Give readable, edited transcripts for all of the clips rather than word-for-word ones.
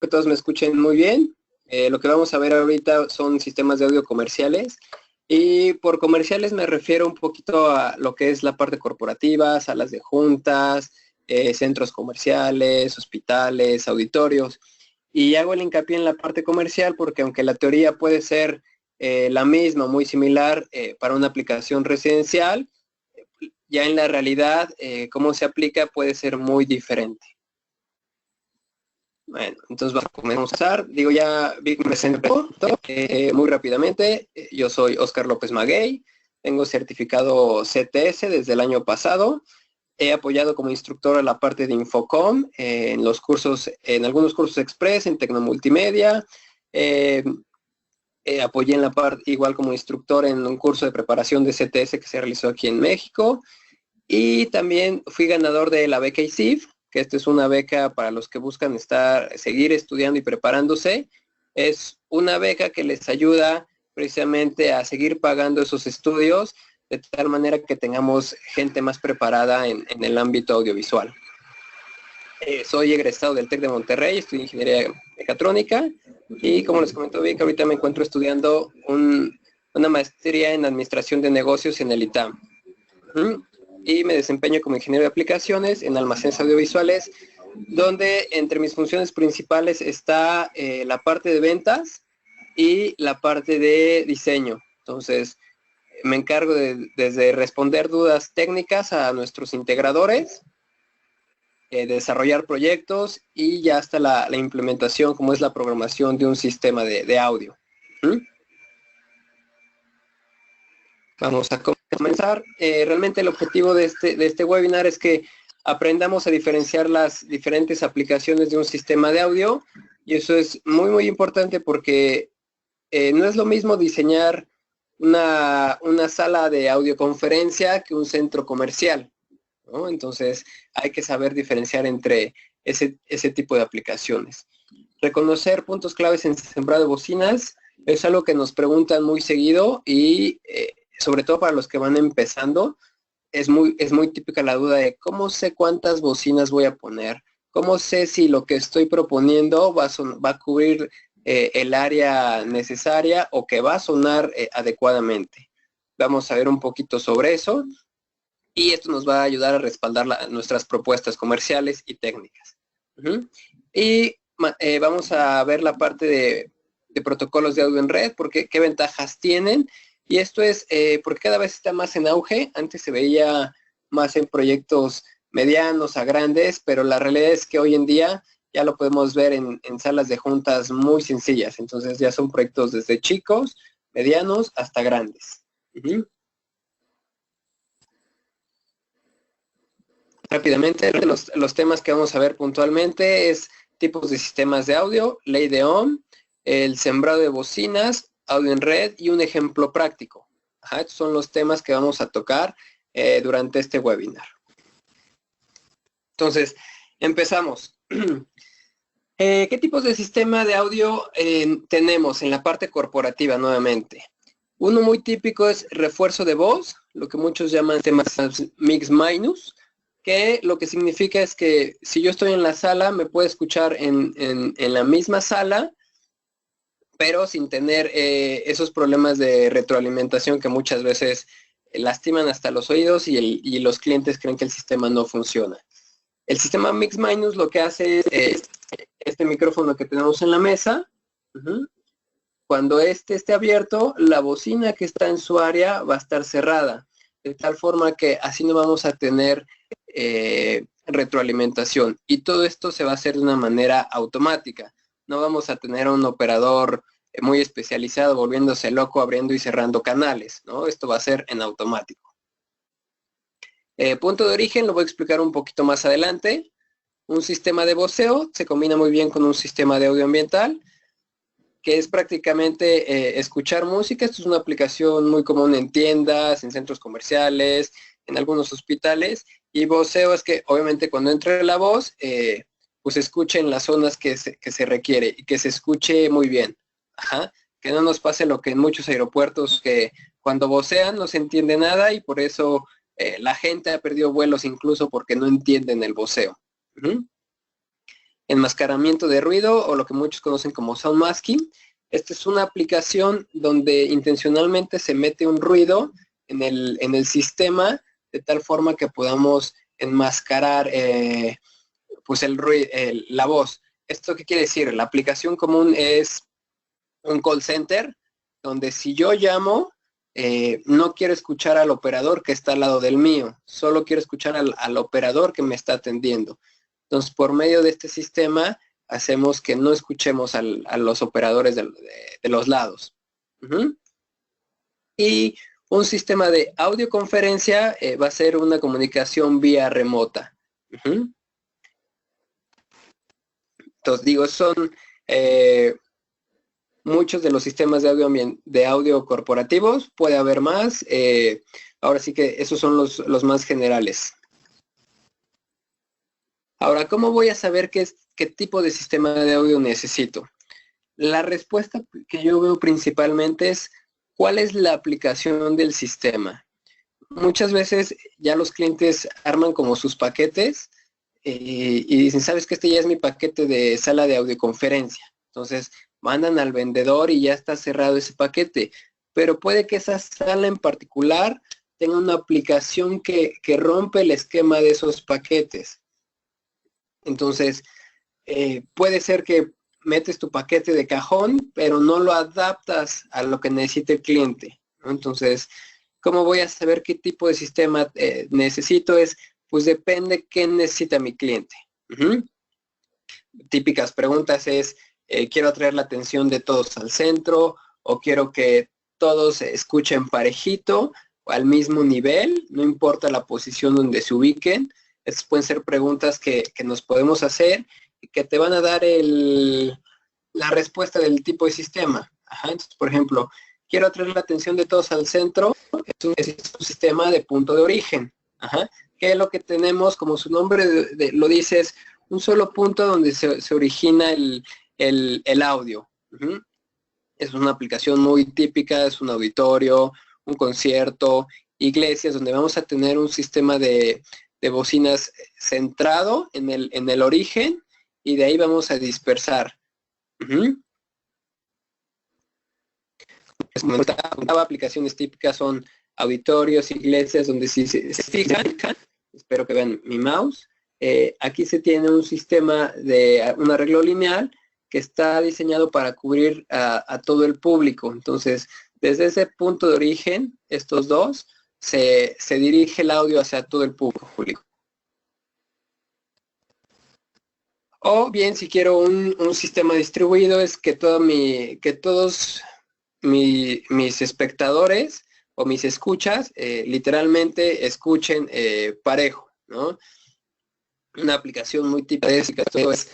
Que todos me escuchen muy bien. Lo que vamos a ver ahorita son sistemas de audio comerciales, y por comerciales me refiero un poquito a lo que es la parte corporativa, salas de juntas, centros comerciales, hospitales, auditorios, y hago el hincapié en la parte comercial porque aunque la teoría puede ser la misma, muy similar para una aplicación residencial, ya en la realidad cómo se aplica puede ser muy diferente. Bueno, entonces vamos a comenzar. Digo, ya me presento muy rápidamente. Yo soy Oscar López Maguey, tengo certificado CTS desde el año pasado. He apoyado como instructor a la parte de Infocom en los cursos, en algunos cursos express, en Tecnomultimedia. Apoyé en la parte, igual como instructor en un curso de preparación de CTS que se realizó aquí en México. Y también fui ganador de la beca ICIF, que esta es una beca para los que buscan seguir estudiando y preparándose. Es una beca que les ayuda precisamente a seguir pagando esos estudios, de tal manera que tengamos gente más preparada en el ámbito audiovisual. Soy egresado del TEC de Monterrey, estudio ingeniería mecatrónica, y como les comento bien, que ahorita me encuentro estudiando una maestría en administración de negocios en el ITAM. Y me desempeño como ingeniero de aplicaciones en almacenes audiovisuales, donde entre mis funciones principales está la parte de ventas y la parte de diseño. Entonces, me encargo desde responder dudas técnicas a nuestros integradores, desarrollar proyectos y ya hasta la implementación, como es la programación de un sistema de audio. Vamos a comenzar. Realmente el objetivo de este webinar es que aprendamos a diferenciar las diferentes aplicaciones de un sistema de audio, y eso es muy muy importante porque no es lo mismo diseñar una sala de audioconferencia que un centro comercial, ¿no? Entonces hay que saber diferenciar entre ese tipo de aplicaciones. Reconocer puntos claves en sembrado de bocinas es algo que nos preguntan muy seguido, y sobre todo para los que van empezando, es muy típica la duda de cómo sé cuántas bocinas voy a poner, cómo sé si lo que estoy proponiendo va a cubrir el área necesaria o que va a sonar adecuadamente. Vamos a ver un poquito sobre eso, y esto nos va a ayudar a respaldar nuestras propuestas comerciales y técnicas. Y vamos a ver la parte de protocolos de audio en red, porque qué ventajas tienen. Y esto es porque cada vez está más en auge. Antes se veía más en proyectos medianos a grandes, pero la realidad es que hoy en día ya lo podemos ver en salas de juntas muy sencillas. Entonces ya son proyectos desde chicos, medianos, hasta grandes. Rápidamente, los temas que vamos a ver puntualmente es tipos de sistemas de audio, ley de Ohm, el sembrado de bocinas, audio en red y un ejemplo práctico. Estos son los temas que vamos a tocar durante este webinar. Entonces, empezamos. ¿Qué tipos de sistema de audio tenemos en la parte corporativa nuevamente? Uno muy típico es refuerzo de voz, lo que muchos llaman temas mix minus, que lo que significa es que si yo estoy en la sala, me puede escuchar en la misma sala, pero sin tener esos problemas de retroalimentación que muchas veces lastiman hasta los oídos, y los clientes creen que el sistema no funciona. El sistema Mix Minus lo que hace es este micrófono que tenemos en la mesa. Cuando este esté abierto, la bocina que está en su área va a estar cerrada, de tal forma que así no vamos a tener retroalimentación, y todo esto se va a hacer de una manera automática. No vamos a tener un operador muy especializado volviéndose loco abriendo y cerrando canales, ¿no? Esto va a ser en automático. Punto de origen lo voy a explicar un poquito más adelante. Un sistema de voceo se combina muy bien con un sistema de audio ambiental, que es prácticamente escuchar música. Esto es una aplicación muy común en tiendas, en centros comerciales, en algunos hospitales. Y voceo es que obviamente cuando entre la voz, pues se escuche en las zonas que se requiere y que se escuche muy bien. Que no nos pase lo que en muchos aeropuertos, que cuando vocean no se entiende nada, y por eso la gente ha perdido vuelos incluso porque no entienden el voceo. enmascaramiento de ruido, o lo que muchos conocen como sound masking. Esta es una aplicación donde intencionalmente se mete un ruido en el sistema de tal forma que podamos enmascarar pues la voz. ¿Esto qué quiere decir? La aplicación común es un call center donde si yo llamo, no quiero escuchar al operador que está al lado del mío, solo quiero escuchar al operador que me está atendiendo. Entonces, por medio de este sistema, hacemos que no escuchemos a los operadores de los lados. Y un sistema de audioconferencia va a ser una comunicación vía remota. Entonces, digo, son muchos de los sistemas de audio corporativos. Puede haber más. Ahora sí que esos son los más generales. Ahora, ¿cómo voy a saber qué tipo de sistema de audio necesito? La respuesta que yo veo principalmente es ¿cuál es la aplicación del sistema? Muchas veces ya los clientes arman como sus paquetes y dicen, ¿sabes qué? Este ya es mi paquete de sala de audioconferencia. Entonces, mandan al vendedor y ya está cerrado ese paquete. Pero puede que esa sala en particular tenga una aplicación que rompe el esquema de esos paquetes. Entonces, puede ser que metes tu paquete de cajón, pero no lo adaptas a lo que necesita el cliente, ¿no? Entonces, ¿cómo voy a saber qué tipo de sistema necesito? Pues depende qué necesita mi cliente. Típicas preguntas es, quiero atraer la atención de todos al centro, o quiero que todos escuchen parejito, o al mismo nivel, no importa la posición donde se ubiquen. Estas pueden ser preguntas que nos podemos hacer y que te van a dar la respuesta del tipo de sistema. Entonces, por ejemplo, quiero atraer la atención de todos al centro, es un sistema de punto de origen. ¿Qué es lo que tenemos? Como su nombre lo dice, es un solo punto donde se origina el audio. Es una aplicación muy típica, es un auditorio, un concierto, iglesias, donde vamos a tener un sistema de bocinas centrado en el origen, y de ahí vamos a dispersar. Les comentaba, aplicaciones típicas son auditorios, iglesias, donde si se fijan, espero que vean mi mouse, aquí se tiene un sistema de un arreglo lineal que está diseñado para cubrir a todo el público. Entonces, desde ese punto de origen, estos dos, se dirige el audio hacia todo el público. O bien, si quiero un sistema distribuido, es que todos mis espectadores o mis escuchas literalmente escuchen parejo, ¿no? Una aplicación muy típica de esto es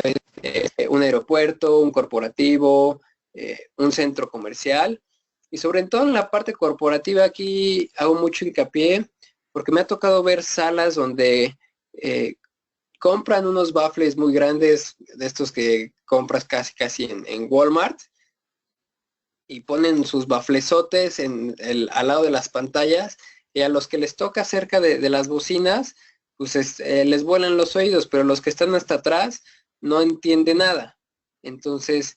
un aeropuerto, un corporativo, un centro comercial. Y sobre todo en la parte corporativa aquí hago mucho hincapié porque me ha tocado ver salas donde compran unos baffles muy grandes, de estos que compras casi en Walmart, y ponen sus baflesotes al lado de las pantallas, y a los que les toca cerca de las bocinas, pues les vuelan los oídos, pero los que están hasta atrás no entienden nada. Entonces,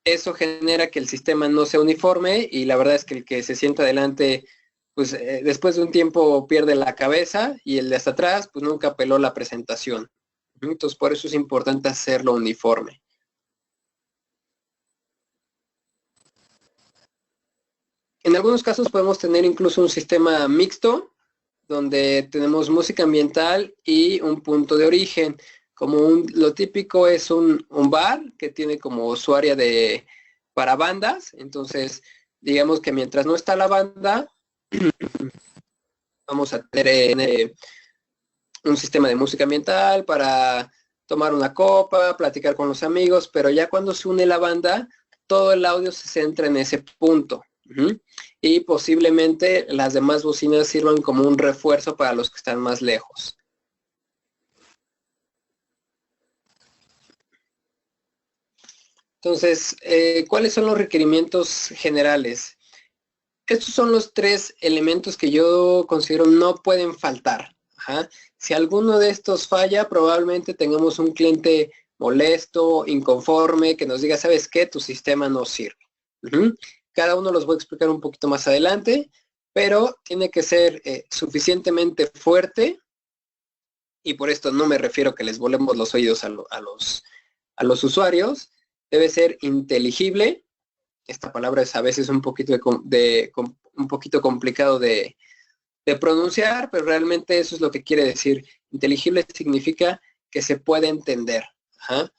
eso genera que el sistema no sea uniforme, y la verdad es que el que se sienta adelante, pues después de un tiempo pierde la cabeza, y el de hasta atrás, pues nunca peló la presentación. Entonces, por eso es importante hacerlo uniforme. En algunos casos podemos tener incluso un sistema mixto, donde tenemos música ambiental y un punto de origen. Lo típico es un bar que tiene como su área para bandas. Entonces, digamos que mientras no está la banda, vamos a tener un sistema de música ambiental para tomar una copa, platicar con los amigos, pero ya cuando se une la banda, todo el audio se centra en ese punto. Y posiblemente las demás bocinas sirvan como un refuerzo para los que están más lejos. Entonces, ¿cuáles son los requerimientos generales? Estos son los 3 elementos que yo considero no pueden faltar. Si alguno de estos falla, probablemente tengamos un cliente molesto, inconforme, que nos diga, ¿sabes qué? Tu sistema no sirve. Cada uno los voy a explicar un poquito más adelante, pero tiene que ser suficientemente fuerte, y por esto no me refiero a que les volemos los oídos a los usuarios. Debe ser inteligible. Esta palabra es a veces un poquito complicado de pronunciar, pero realmente eso es lo que quiere decir. Inteligible significa que se puede entender. Ajá.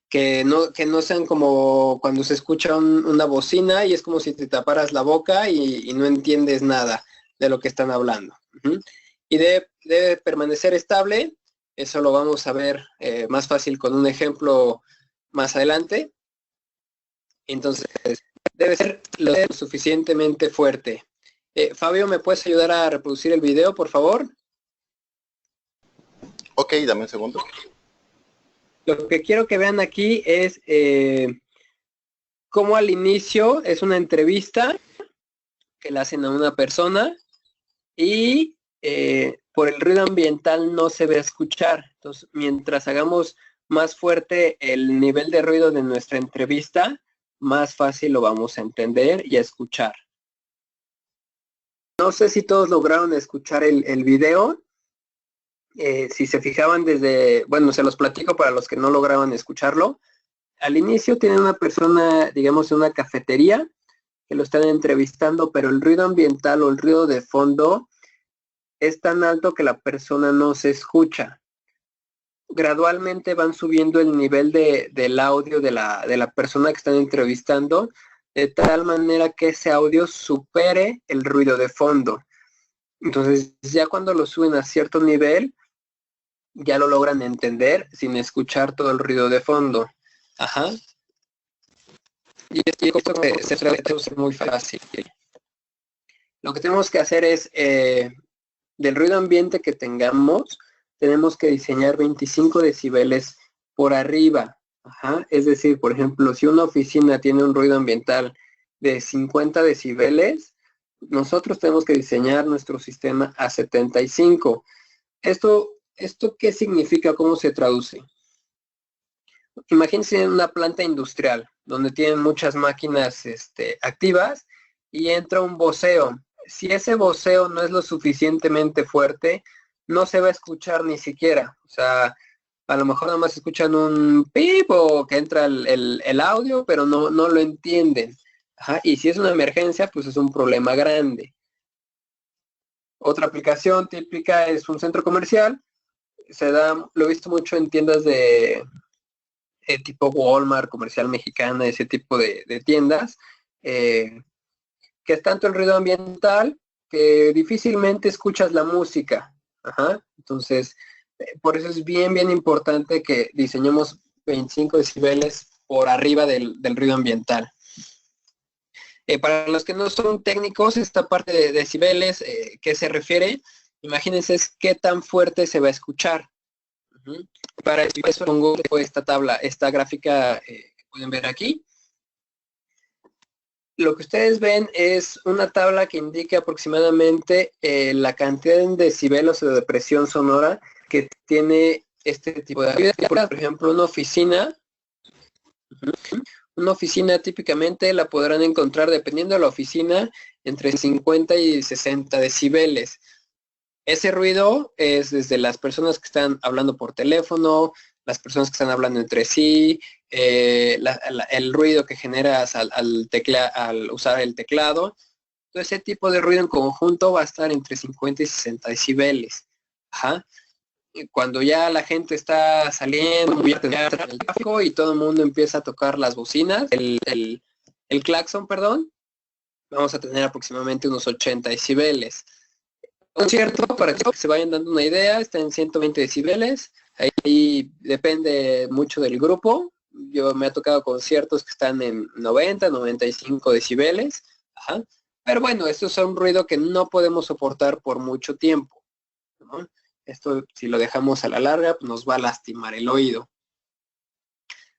Que no sean como cuando se escucha una bocina y es como si te taparas la boca y no entiendes nada de lo que están hablando. Y debe permanecer estable. Eso lo vamos a ver más fácil con un ejemplo más adelante. Entonces, debe ser lo suficientemente fuerte. Fabio, ¿me puedes ayudar a reproducir el video, por favor? Ok, dame un segundo. Lo que quiero que vean aquí es cómo al inicio es una entrevista que le hacen a una persona y por el ruido ambiental no se va a escuchar. Entonces, mientras hagamos más fuerte el nivel de ruido de nuestra entrevista, más fácil lo vamos a entender y a escuchar. No sé si todos lograron escuchar el video. Si se fijaban bueno, se los platico para los que no lograban escucharlo. Al inicio tiene una persona, digamos, en una cafetería, que lo están entrevistando, pero el ruido ambiental o el ruido de fondo es tan alto que la persona no se escucha. Gradualmente van subiendo el nivel del audio de la persona que están entrevistando, de tal manera que ese audio supere el ruido de fondo. Entonces, ya cuando lo suben a cierto nivel, ya lo logran entender sin escuchar todo el ruido de fondo. Ajá. Y esto que se trata de ser muy fácil. Lo que tenemos que hacer es, del ruido ambiente que tengamos, tenemos que diseñar 25 decibeles por arriba. Ajá. Es decir, por ejemplo, si una oficina tiene un ruido ambiental de 50 decibeles, nosotros tenemos que diseñar nuestro sistema a 75. ¿Esto qué significa? ¿Cómo se traduce? Imagínense una planta industrial donde tienen muchas máquinas activas y entra un voceo. Si ese voceo no es lo suficientemente fuerte, no se va a escuchar ni siquiera. O sea, a lo mejor nada más escuchan un pip o que entra el audio, pero no lo entienden. Ajá. Y si es una emergencia, pues es un problema grande. Otra aplicación típica es un centro comercial. Lo he visto mucho en tiendas de tipo Walmart, Comercial Mexicana, ese tipo de tiendas, que es tanto el ruido ambiental que difícilmente escuchas la música. Ajá. Entonces, por eso es bien importante que diseñemos 25 decibeles por arriba del ruido ambiental. Para los que no son técnicos, esta parte de decibeles, ¿qué se refiere? Imagínense qué tan fuerte se va a escuchar. Para eso pongo esta gráfica que pueden ver aquí. Lo que ustedes ven es una tabla que indica aproximadamente la cantidad en decibelos o de presión sonora que tiene este tipo de actividad. Por ejemplo, una oficina. Una oficina típicamente la podrán encontrar, dependiendo de la oficina, entre 50 y 60 decibeles. Ese ruido es desde las personas que están hablando por teléfono, las personas que están hablando entre sí, el ruido que generas al usar el teclado. Todo ese tipo de ruido en conjunto va a estar entre 50 y 60 decibeles. Ajá. Cuando ya la gente está saliendo el tráfico y todo el mundo empieza a tocar las bocinas, el claxon, perdón, vamos a tener aproximadamente unos 80 decibeles. Un concierto, para que se vayan dando una idea, está en 120 decibeles. Ahí depende mucho del grupo. Yo me ha tocado conciertos que están en 90, 95 decibeles. Ajá. Pero bueno, esto es un ruido que no podemos soportar por mucho tiempo, ¿no? Esto, si lo dejamos a la larga, pues nos va a lastimar el oído.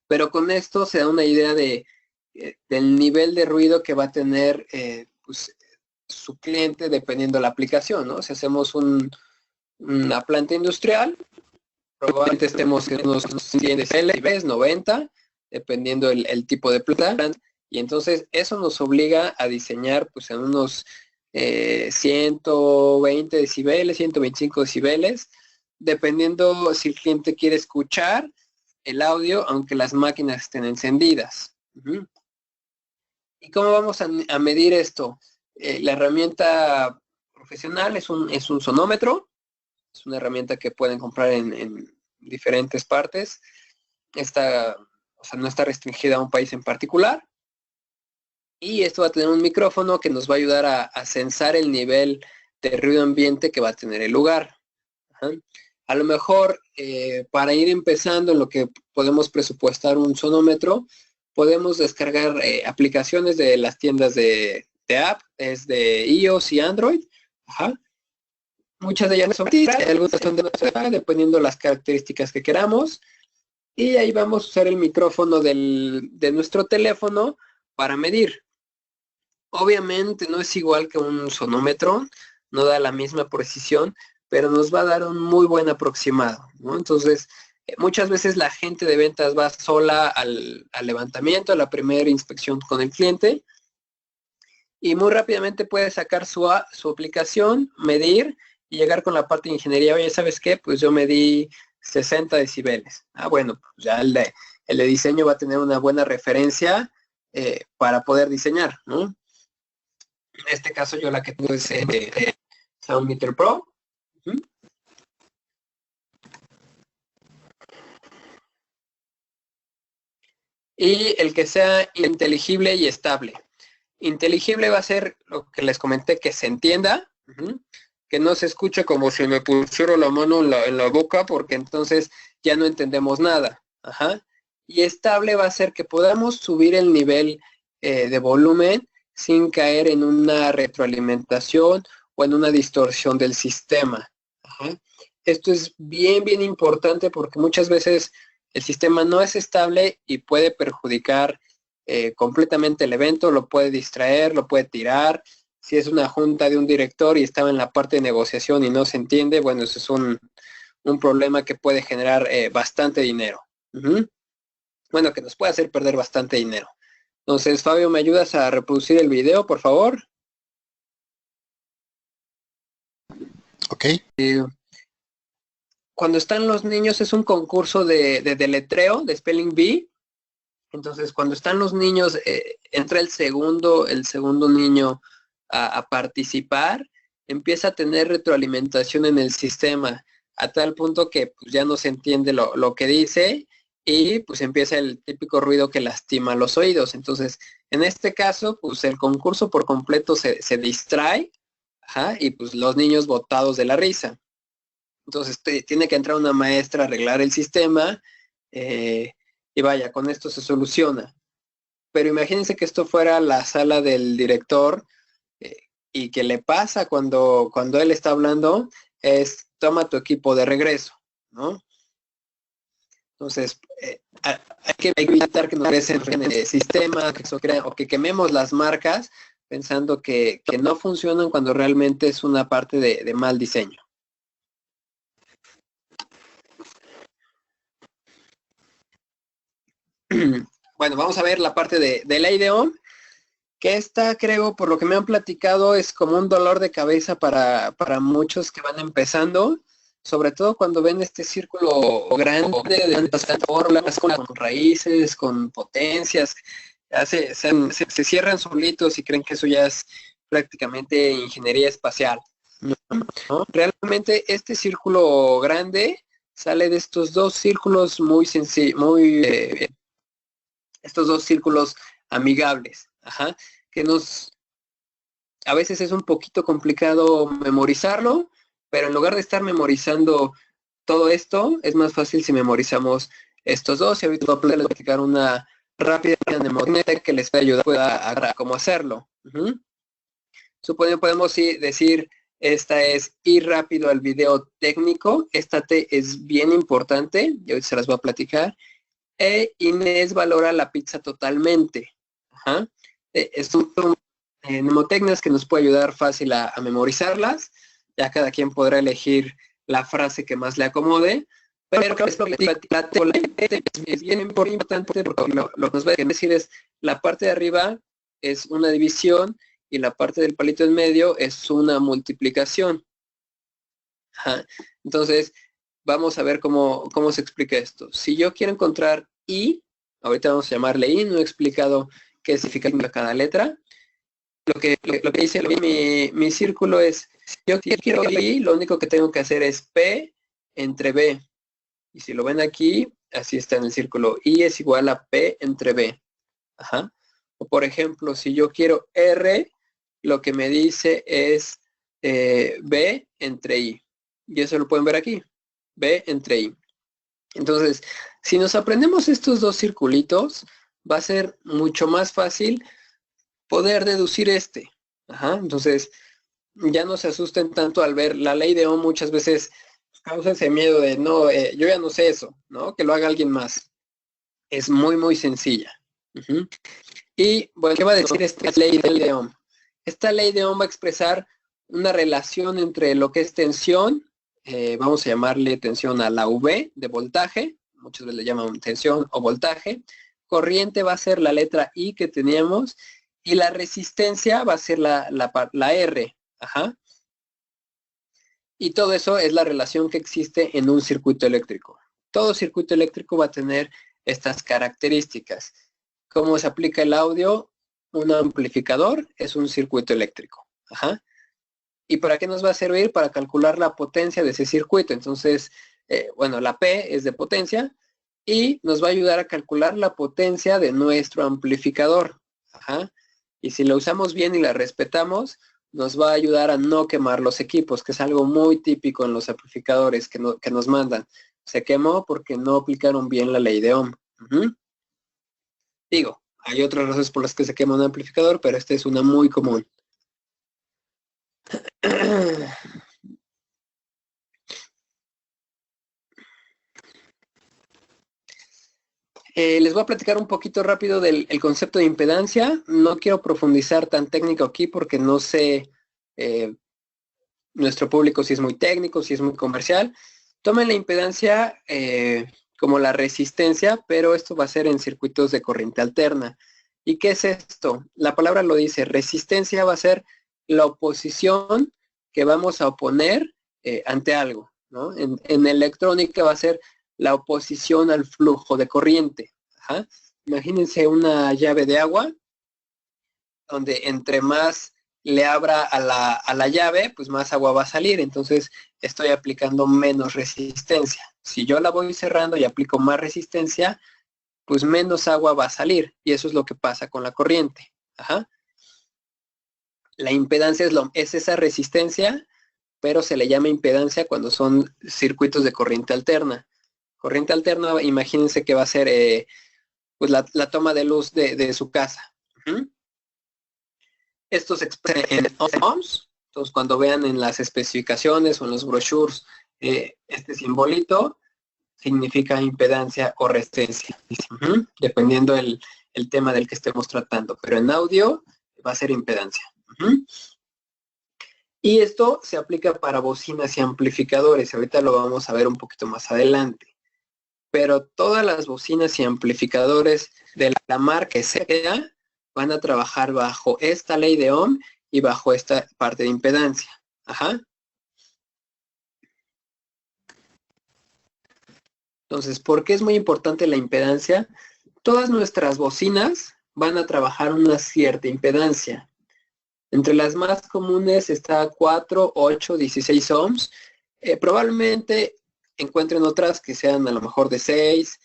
Pero con esto se da una idea del nivel de ruido que va a tener pues, su cliente dependiendo de la aplicación, ¿no? Si hacemos una planta industrial, probablemente estemos en unos 100 decibeles, 90, dependiendo el tipo de planta. Y entonces eso nos obliga a diseñar pues en unos 120 decibeles, 125 decibeles, dependiendo si el cliente quiere escuchar el audio aunque las máquinas estén encendidas. ¿Y cómo vamos a medir esto? La herramienta profesional es un sonómetro, es una herramienta que pueden comprar en diferentes partes. No está restringida a un país en particular. Y esto va a tener un micrófono que nos va a ayudar a censar el nivel de ruido ambiente que va a tener el lugar. A lo mejor, para ir empezando en lo que podemos presupuestar un sonómetro, podemos descargar aplicaciones de las tiendas de app, es de iOS y Android. Muchas de ellas son gratis, algunas son dependiendo de las características que queramos. Y ahí vamos a usar el micrófono de nuestro teléfono para medir. Obviamente no es igual que un sonómetro, no da la misma precisión, pero nos va a dar un muy buen aproximado, ¿no? Entonces, muchas veces la gente de ventas va sola al levantamiento, a la primera inspección con el cliente, y muy rápidamente puede sacar su aplicación, medir y llegar con la parte de ingeniería. Oye, ¿sabes qué? Pues yo medí 60 decibeles. Bueno, pues ya el de diseño va a tener una buena referencia para poder diseñar, ¿no? En este caso yo la que tengo es Soundmeter Pro. Y el que sea inteligible y estable. Inteligible va a ser lo que les comenté, que se entienda, que no se escuche como si me pusiera la mano en la boca, porque entonces ya no entendemos nada. Y estable va a ser que podamos subir el nivel de volumen sin caer en una retroalimentación o en una distorsión del sistema. Esto es bien, bien importante porque muchas veces el sistema no es estable y puede perjudicar completamente el evento, lo puede distraer, lo puede tirar. Si es una junta de un director y estaba en la parte de negociación y no se entiende, bueno, eso es un problema que puede generar bastante dinero. Bueno, que nos puede hacer perder bastante dinero. Entonces, Fabio, ¿me ayudas a reproducir el video, por favor? Ok. Cuando están los niños es un concurso de deletreo, de Spelling Bee. Entonces, cuando están los niños, entra el segundo niño a participar, empieza a tener retroalimentación en el sistema, a tal punto que pues, ya no se entiende lo que dice y pues empieza el típico ruido que lastima los oídos. Entonces, en este caso, pues el concurso por completo se distrae, y pues los niños botados de la risa. Entonces, tiene que entrar una maestra a arreglar el sistema, y vaya, con esto se soluciona. Pero imagínense que esto fuera la sala del director y que le pasa cuando él está hablando es toma tu equipo de regreso, ¿no? Entonces, hay que evitar que nos regresen en el sistema o que quememos las marcas pensando que no funcionan cuando realmente es una parte de mal diseño. Bueno, vamos a ver la parte de la IDEO, que esta creo, por lo que me han platicado, es como un dolor de cabeza para muchos que van empezando, sobre todo cuando ven este círculo grande de tantas fórmulas, con raíces, con potencias, ya se cierran solitos y creen que eso ya es prácticamente ingeniería espacial, ¿no? Realmente este círculo grande sale de estos dos círculos muy sencillos, estos dos círculos amigables, que a veces es un poquito complicado memorizarlo, pero en lugar de estar memorizando todo esto, es más fácil si memorizamos estos dos, y ahorita voy a platicar una rápida mnemotecnia que les puede ayudar a cómo hacerlo. Podemos decir, esta es ir rápido al video técnico, esta T es bien importante, y hoy se las voy a platicar. Inés valora la pizza totalmente. Son mnemotecnias que nos puede ayudar fácil a memorizarlas. Ya cada quien podrá elegir la frase que más le acomode, Pero esto es bien importante porque lo que nos va a decir es la parte de arriba es una división y la parte del palito en medio es una multiplicación. Ajá. Entonces, vamos a ver cómo se explica esto. Si yo quiero encontrar I, ahorita vamos a llamarle I, no he explicado qué significa cada letra. Lo que dice mi círculo es, si yo quiero I, lo único que tengo que hacer es P entre B. Y si lo ven aquí, así está en el círculo. I es igual a P entre B. Ajá. O por ejemplo, si yo quiero R, lo que me dice es B entre I. Y eso lo pueden ver aquí. B entre I. Entonces, si nos aprendemos estos dos circulitos, va a ser mucho más fácil poder deducir este. Ajá. Entonces, ya no se asusten tanto al ver la ley de Ohm. Muchas veces causa ese miedo de, no, yo ya no sé eso, ¿no? Que lo haga alguien más. Es muy, muy sencilla. Uh-huh. Y, bueno, ¿qué va a decir esta ley de Ohm? Esta ley de Ohm va a expresar una relación entre lo que es tensión, vamos a llamarle tensión a la V de voltaje, muchos le llaman tensión o voltaje, corriente va a ser la letra I que teníamos, y la resistencia va a ser la R, ajá. Y todo eso es la relación que existe en un circuito eléctrico. Todo circuito eléctrico va a tener estas características. ¿Cómo se aplica el audio? Un amplificador es un circuito eléctrico. Ajá. ¿Y para qué nos va a servir? Para calcular la potencia de ese circuito. Entonces, bueno, la P es de potencia y nos va a ayudar a calcular la potencia de nuestro amplificador. Ajá. Y si lo usamos bien y la respetamos, nos va a ayudar a no quemar los equipos, que es algo muy típico en los amplificadores que nos mandan. Se quemó porque no aplicaron bien la ley de Ohm. Uh-huh. Digo, hay otras razones por las que se quema un amplificador, pero esta es una muy común. Les voy a platicar un poquito rápido del concepto de impedancia. No quiero profundizar tan técnico aquí porque no sé nuestro público si es muy técnico, si es muy comercial. Tomen la impedancia como la resistencia, pero esto va a ser en circuitos de corriente alterna. ¿Y qué es esto? La palabra lo dice, resistencia va a ser la oposición que vamos a oponer ante algo, ¿no? En electrónica va a ser la oposición al flujo de corriente. Ajá. Imagínense una llave de agua, donde entre más le abra a la llave, pues más agua va a salir. Entonces estoy aplicando menos resistencia. Si yo la voy cerrando y aplico más resistencia, pues menos agua va a salir. Y eso es lo que pasa con la corriente. Ajá. La impedancia es esa resistencia, pero se le llama impedancia cuando son circuitos de corriente alterna. Corriente alterna, imagínense que va a ser pues la toma de luz de su casa. Uh-huh. Esto se expresa en ohms. Entonces, cuando vean en las especificaciones o en los brochures este simbolito, significa impedancia o resistencia. Uh-huh. Dependiendo el tema del que estemos tratando. Pero en audio va a ser impedancia. Uh-huh. Y esto se aplica para bocinas y amplificadores. Ahorita lo vamos a ver un poquito más adelante. Pero todas las bocinas y amplificadores de la marca que sea van a trabajar bajo esta ley de Ohm y bajo esta parte de impedancia. Ajá. Entonces, ¿por qué es muy importante la impedancia? Todas nuestras bocinas van a trabajar una cierta impedancia. Entre las más comunes está 4, 8, 16 ohms. Probablemente encuentren otras que sean a lo mejor de 6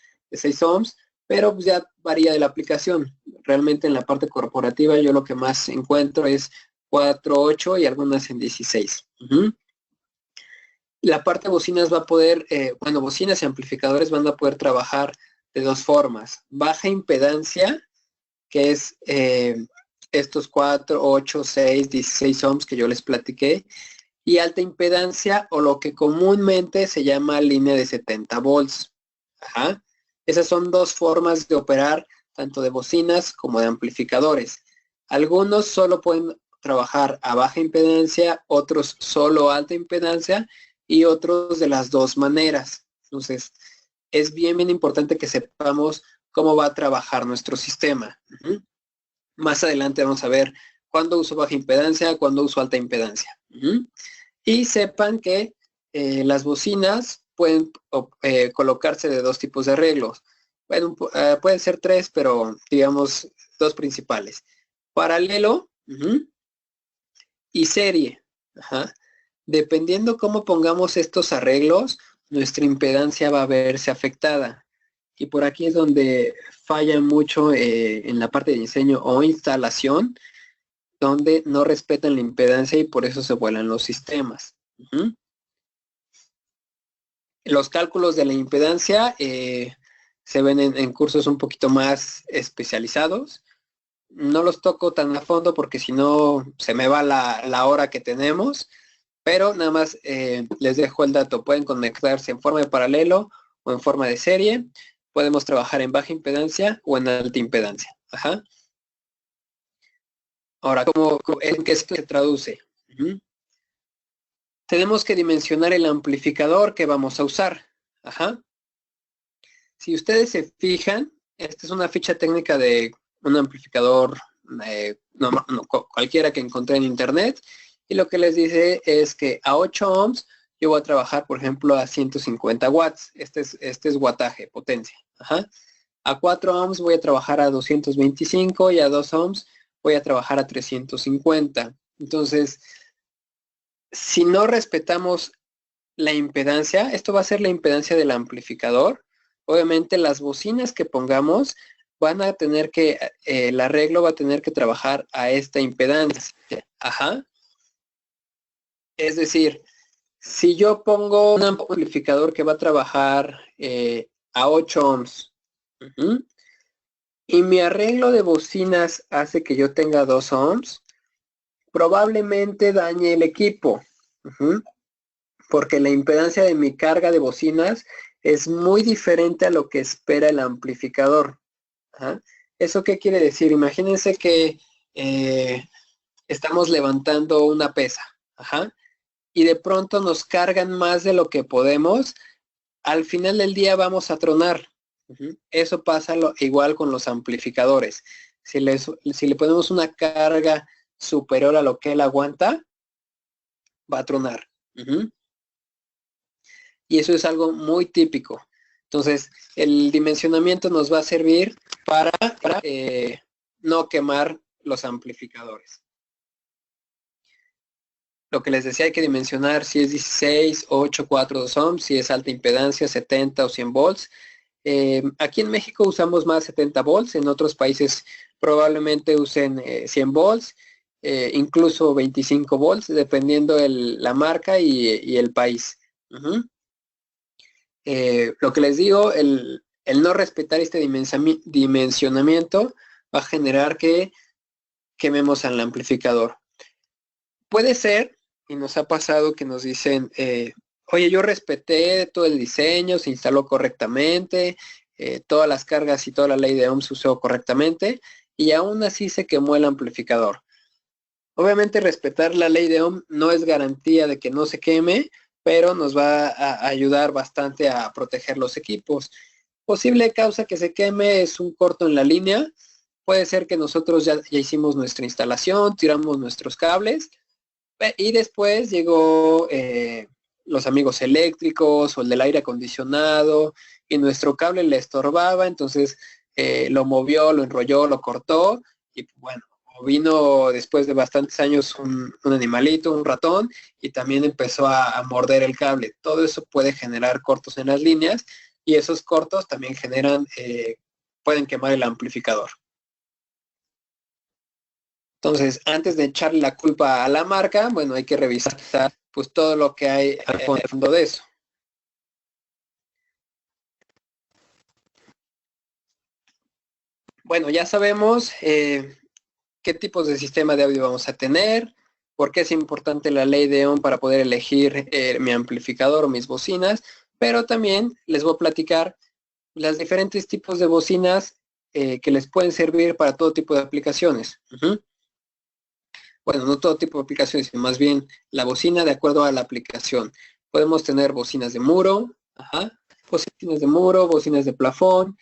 ohms, pero pues ya varía de la aplicación. Realmente en la parte corporativa yo lo que más encuentro es 4, 8 y algunas en 16. Uh-huh. La parte de bocinas va a poder, bocinas y amplificadores van a poder trabajar de dos formas. Baja impedancia, que es estos 4, 8, 6, 16 ohms que yo les platiqué, y alta impedancia o lo que comúnmente se llama línea de 70 volts. Ajá. Esas son dos formas de operar tanto de bocinas como de amplificadores. Algunos solo pueden trabajar a baja impedancia, otros solo alta impedancia y otros de las dos maneras. Entonces, es bien importante que sepamos cómo va a trabajar nuestro sistema. Más adelante vamos a ver cuándo uso baja impedancia, cuándo uso alta impedancia. Y sepan que las bocinas pueden colocarse de dos tipos de arreglos. Bueno, pueden ser tres, pero digamos dos principales. Paralelo y serie. Dependiendo cómo pongamos estos arreglos, nuestra impedancia va a verse afectada. Y por aquí es donde falla mucho en la parte de diseño o instalación, donde no respetan la impedancia y por eso se vuelan los sistemas. Los cálculos de la impedancia se ven en cursos un poquito más especializados. No los toco tan a fondo porque si no se me va la hora que tenemos, pero nada más les dejo el dato. Pueden conectarse en forma de paralelo o en forma de serie. Podemos trabajar en baja impedancia o en alta impedancia. Ahora, ¿en qué se traduce? Tenemos que dimensionar el amplificador que vamos a usar. Si ustedes se fijan, esta es una ficha técnica de un amplificador cualquiera que encontré en internet, y lo que les dice es que a 8 ohms yo voy a trabajar, por ejemplo, a 150 watts. Este es wattaje, potencia. A 4 ohms voy a trabajar a 225 y a 2 ohms voy a trabajar a 350. Entonces, si no respetamos la impedancia, esto va a ser la impedancia del amplificador. Obviamente las bocinas que pongamos van a tener que, el arreglo va a tener que trabajar a esta impedancia. Es decir, si yo pongo un amplificador que va a trabajar a 8 ohms y mi arreglo de bocinas hace que yo tenga 2 ohms, probablemente dañe el equipo. Porque la impedancia de mi carga de bocinas es muy diferente a lo que espera el amplificador. ¿Eso qué quiere decir? Imagínense que estamos levantando una pesa. Y de pronto nos cargan más de lo que podemos. Al final del día vamos a tronar. Eso pasa igual con los amplificadores. Si le ponemos una carga superior a lo que él aguanta, va a tronar. Y eso es algo muy típico. Entonces, el dimensionamiento nos va a servir para no quemar los amplificadores. Lo que les decía, hay que dimensionar si es 16, 8, 4, 2 ohms, si es alta impedancia, 70 o 100 volts. Aquí en México usamos más 70 volts, en otros países probablemente usen 100 volts, incluso 25 volts, dependiendo la marca y el país. Lo que les digo, el no respetar este dimensionamiento va a generar que quememos al amplificador. Puede ser, y nos ha pasado que nos dicen, oye, yo respeté todo el diseño, se instaló correctamente, todas las cargas y toda la ley de ohms se usó correctamente, y aún así se quemó el amplificador. Obviamente respetar la ley de Ohm no es garantía de que no se queme, pero nos va a ayudar bastante a proteger los equipos. Posible causa que se queme es un corto en la línea. Puede ser que nosotros ya hicimos nuestra instalación, tiramos nuestros cables y después llegó los amigos eléctricos o el del aire acondicionado y nuestro cable le estorbaba, entonces lo movió, lo enrolló, lo cortó y bueno, vino después de bastantes años un animalito, un ratón, y también empezó a morder el cable. Todo eso puede generar cortos en las líneas y esos cortos también pueden quemar el amplificador. Entonces, antes de echarle la culpa a la marca, bueno, hay que revisar pues todo lo que hay al fondo de eso. Bueno, ya sabemos qué tipos de sistema de audio vamos a tener, por qué es importante la ley de Ohm para poder elegir mi amplificador o mis bocinas, pero también les voy a platicar los diferentes tipos de bocinas que les pueden servir para todo tipo de aplicaciones. Bueno, no todo tipo de aplicaciones, sino más bien la bocina de acuerdo a la aplicación. Podemos tener bocinas de muro, bocinas de muro, bocinas de plafón,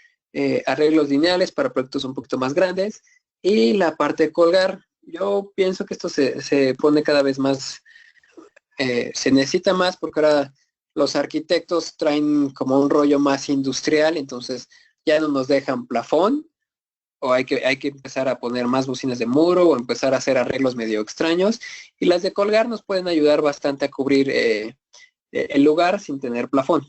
arreglos lineales para proyectos un poquito más grandes, y la parte de colgar. Yo pienso que esto se pone cada vez más, se necesita más porque ahora los arquitectos traen como un rollo más industrial, entonces ya no nos dejan plafón, o hay que empezar a poner más bocinas de muro o empezar a hacer arreglos medio extraños, y las de colgar nos pueden ayudar bastante a cubrir el lugar sin tener plafón.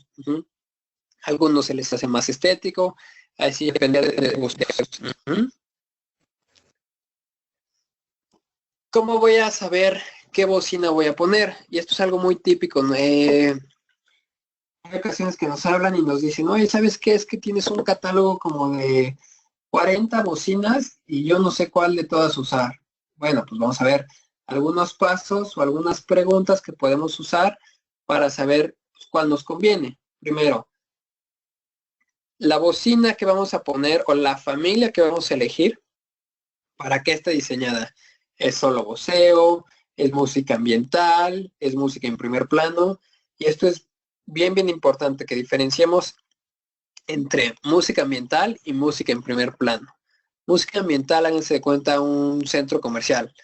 Algunos se les hace más estético, así depende de gustos. ¿Cómo voy a saber qué bocina voy a poner? Y esto es algo muy típico, ¿no? Hay ocasiones que nos hablan y nos dicen, oye, ¿sabes qué? Es que tienes un catálogo como de 40 bocinas y yo no sé cuál de todas usar. Bueno, pues vamos a ver algunos pasos o algunas preguntas que podemos usar para saber cuál nos conviene. Primero, la bocina que vamos a poner o la familia que vamos a elegir, ¿para qué está diseñada? ¿Es solo voceo? ¿Es música ambiental? ¿Es música en primer plano? Y esto es bien importante, que diferenciemos entre música ambiental y música en primer plano. Música ambiental, háganse de cuenta un centro comercial,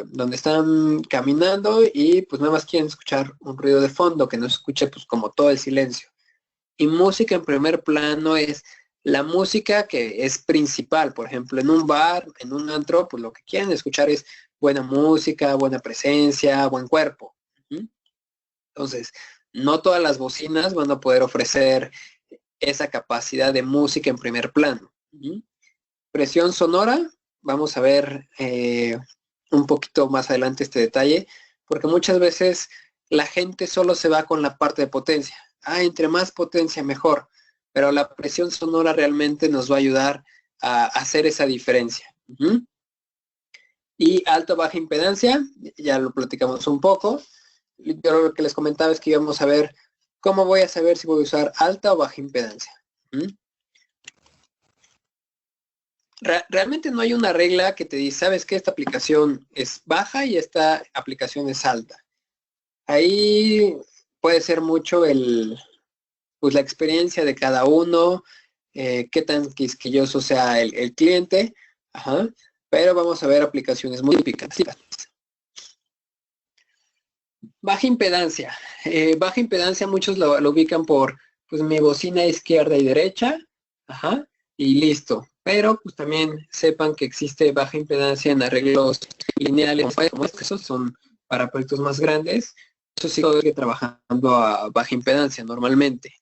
donde están caminando y pues nada más quieren escuchar un ruido de fondo, que no se escuche pues como todo el silencio. Y música en primer plano es la música que es principal. Por ejemplo, en un bar, en un antro, pues lo que quieren escuchar es buena música, buena presencia, buen cuerpo. Entonces, no todas las bocinas van a poder ofrecer esa capacidad de música en primer plano. Presión sonora, vamos a ver un poquito más adelante este detalle, porque muchas veces la gente solo se va con la parte de potencia. Entre más potencia mejor, pero la presión sonora realmente nos va a ayudar a hacer esa diferencia. Y alta o baja impedancia, ya lo platicamos un poco. Yo lo que les comentaba es que íbamos a ver cómo voy a saber si voy a usar alta o baja impedancia. Realmente no hay una regla que te dice, sabes que esta aplicación es baja y esta aplicación es alta. Ahí puede ser mucho pues la experiencia de cada uno, qué tan quisquilloso sea el cliente, pero vamos a ver aplicaciones muy típicas. Baja impedancia. Baja impedancia muchos lo ubican por pues mi bocina izquierda y derecha, y listo. Pero pues también sepan que existe baja impedancia en arreglos lineales como estos, son para proyectos más grandes. Eso sí, todo que trabajando a baja impedancia normalmente.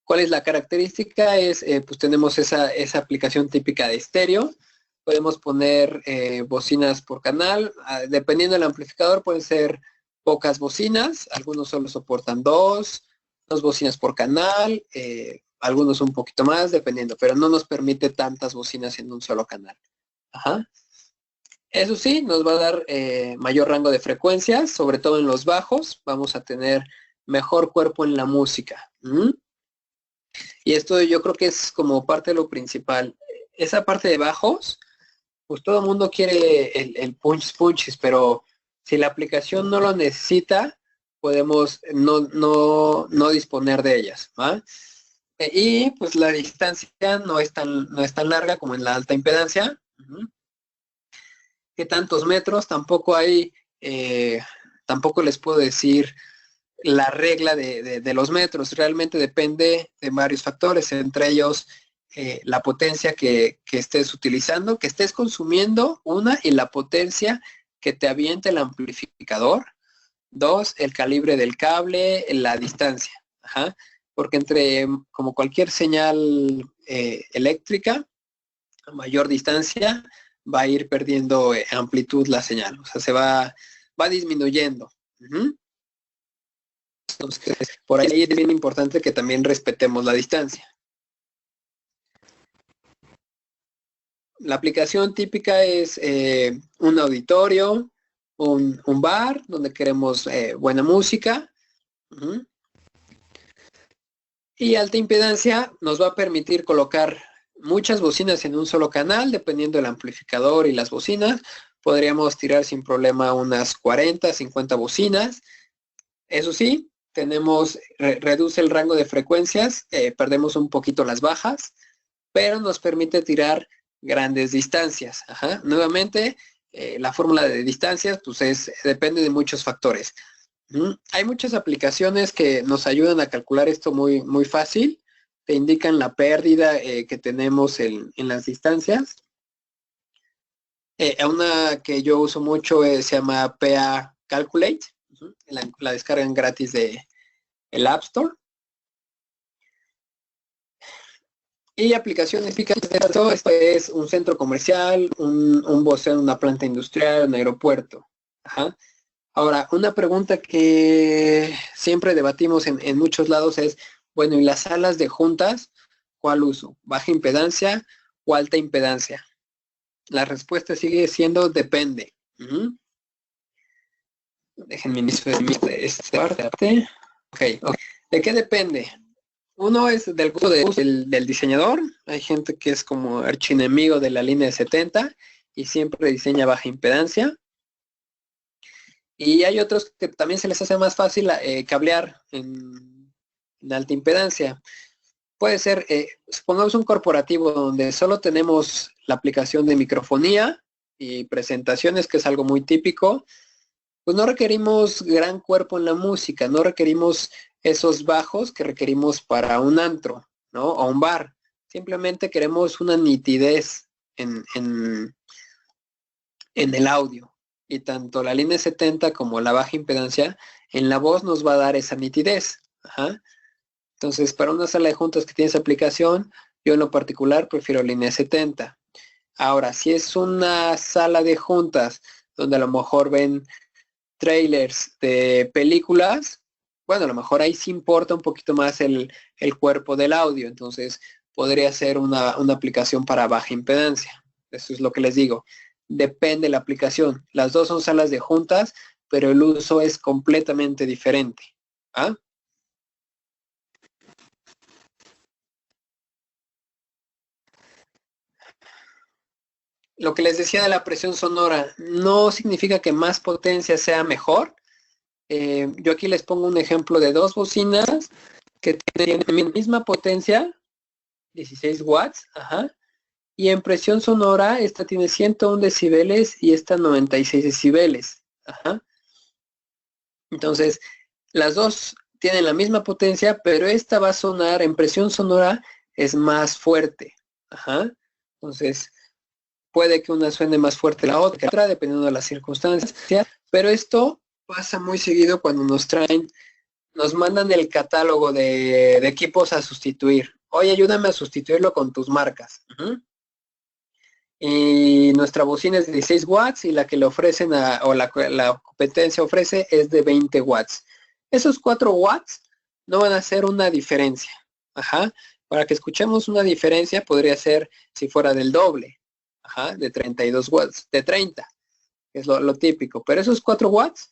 ¿Cuál es la característica? Pues tenemos esa aplicación típica de estéreo. Podemos poner bocinas por canal. Dependiendo del amplificador, pueden ser pocas bocinas. Algunos solo soportan dos bocinas por canal. Algunos un poquito más, dependiendo. Pero no nos permite tantas bocinas en un solo canal. Eso sí, nos va a dar mayor rango de frecuencias, sobre todo en los bajos. Vamos a tener mejor cuerpo en la música. Y esto yo creo que es como parte de lo principal. Esa parte de bajos, pues todo el mundo quiere el punches, pero si la aplicación no lo necesita, podemos no disponer de ellas. Y pues la distancia no es tan larga como en la alta impedancia. ¿Qué tantos metros? Tampoco hay, tampoco les puedo decir la regla de los metros. Realmente depende de varios factores, entre ellos la potencia que estés utilizando, que estés consumiendo, y la potencia que te aviente el amplificador. 2, el calibre del cable, la distancia. Porque como cualquier señal eléctrica, a mayor distancia va a ir perdiendo amplitud la señal, o sea, se va disminuyendo. Entonces, por ahí es bien importante que también respetemos la distancia. La aplicación típica es un auditorio, un bar donde queremos buena música. Y alta impedancia nos va a permitir colocar muchas bocinas en un solo canal, dependiendo del amplificador y las bocinas. Podríamos tirar sin problema unas 40, 50 bocinas. Eso sí, reduce el rango de frecuencias, perdemos un poquito las bajas, pero nos permite tirar grandes distancias. Ajá. Nuevamente, la fórmula de distancias pues depende de muchos factores. Hay muchas aplicaciones que nos ayudan a calcular esto muy, muy fácil. Te indican la pérdida que tenemos en las distancias. Una que yo uso mucho se llama PA Calculate. La descargan gratis de el App Store. Y aplicaciones eficaces de esto es un centro comercial, un voceo en una planta industrial, un aeropuerto. Ajá. Ahora, una pregunta que siempre debatimos en muchos lados es, bueno, ¿y las salas de juntas? ¿Cuál uso? ¿Baja impedancia o alta impedancia? La respuesta sigue siendo depende. Déjenme iniciar esta parte. Okay. ¿De qué depende? Uno es del gusto del diseñador. Hay gente que es como archienemigo de la línea de 70 y siempre diseña baja impedancia. Y hay otros que también se les hace más fácil cablear en alta impedancia. Puede ser, supongamos un corporativo donde solo tenemos la aplicación de microfonía y presentaciones, que es algo muy típico. Pues no requerimos gran cuerpo en la música, no requerimos esos bajos que requerimos para un antro, ¿no? O un bar. Simplemente queremos una nitidez en el audio. Y tanto la línea 70 como la baja impedancia en la voz nos va a dar esa nitidez. Ajá. Entonces, para una sala de juntas que tiene esa aplicación, yo en lo particular prefiero línea 70. Ahora, si es una sala de juntas donde a lo mejor ven trailers de películas, bueno, a lo mejor ahí sí importa un poquito más el cuerpo del audio. Entonces, podría ser una aplicación para baja impedancia. Eso es lo que les digo. Depende de la aplicación. Las dos son salas de juntas, pero el uso es completamente diferente. ¿Ah? Lo que les decía de la presión sonora no significa que más potencia sea mejor. Yo aquí les pongo un ejemplo de dos bocinas que tienen la misma potencia, 16 watts, ajá, y en presión sonora esta tiene 101 decibeles y esta 96 decibeles. Ajá. Entonces, las dos tienen la misma potencia, pero esta va a sonar en presión sonora, es más fuerte. Ajá. Entonces, puede que una suene más fuerte la otra, dependiendo de las circunstancias, pero esto pasa muy seguido cuando nos mandan el catálogo de equipos a sustituir. Oye, ayúdame a sustituirlo con tus marcas. Y nuestra bocina es de 16 watts y la que le ofrecen o la competencia ofrece es de 20 watts. Esos 4 watts no van a hacer una diferencia. Ajá. Para que escuchemos una diferencia podría ser si fuera del doble. Ajá, de 32 watts, de 30, que es lo típico. Pero esos 4 watts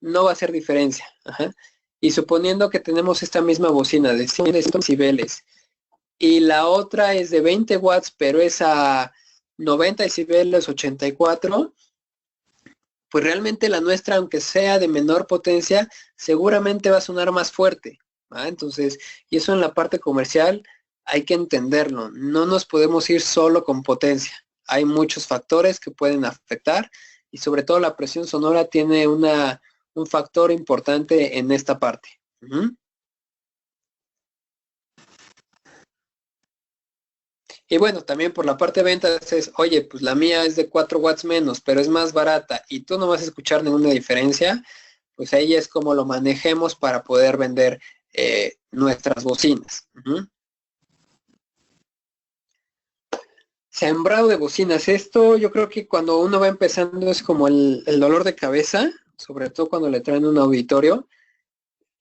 no va a hacer diferencia. Ajá. Y suponiendo que tenemos esta misma bocina de 100 decibeles y la otra es de 20 watts, pero es a 90 decibeles, 84, pues realmente la nuestra, aunque sea de menor potencia, seguramente va a sonar más fuerte. ¿Va? Entonces, y eso en la parte comercial hay que entenderlo. No nos podemos ir solo con potencia. Hay muchos factores que pueden afectar y sobre todo la presión sonora tiene un factor importante en esta parte. Y bueno, también por la parte de ventas es, oye, pues la mía es de 4 watts menos, pero es más barata y tú no vas a escuchar ninguna diferencia, pues ahí es como lo manejemos para poder vender nuestras bocinas. Sembrado de bocinas. Esto yo creo que cuando uno va empezando es como el dolor de cabeza, sobre todo cuando le traen un auditorio.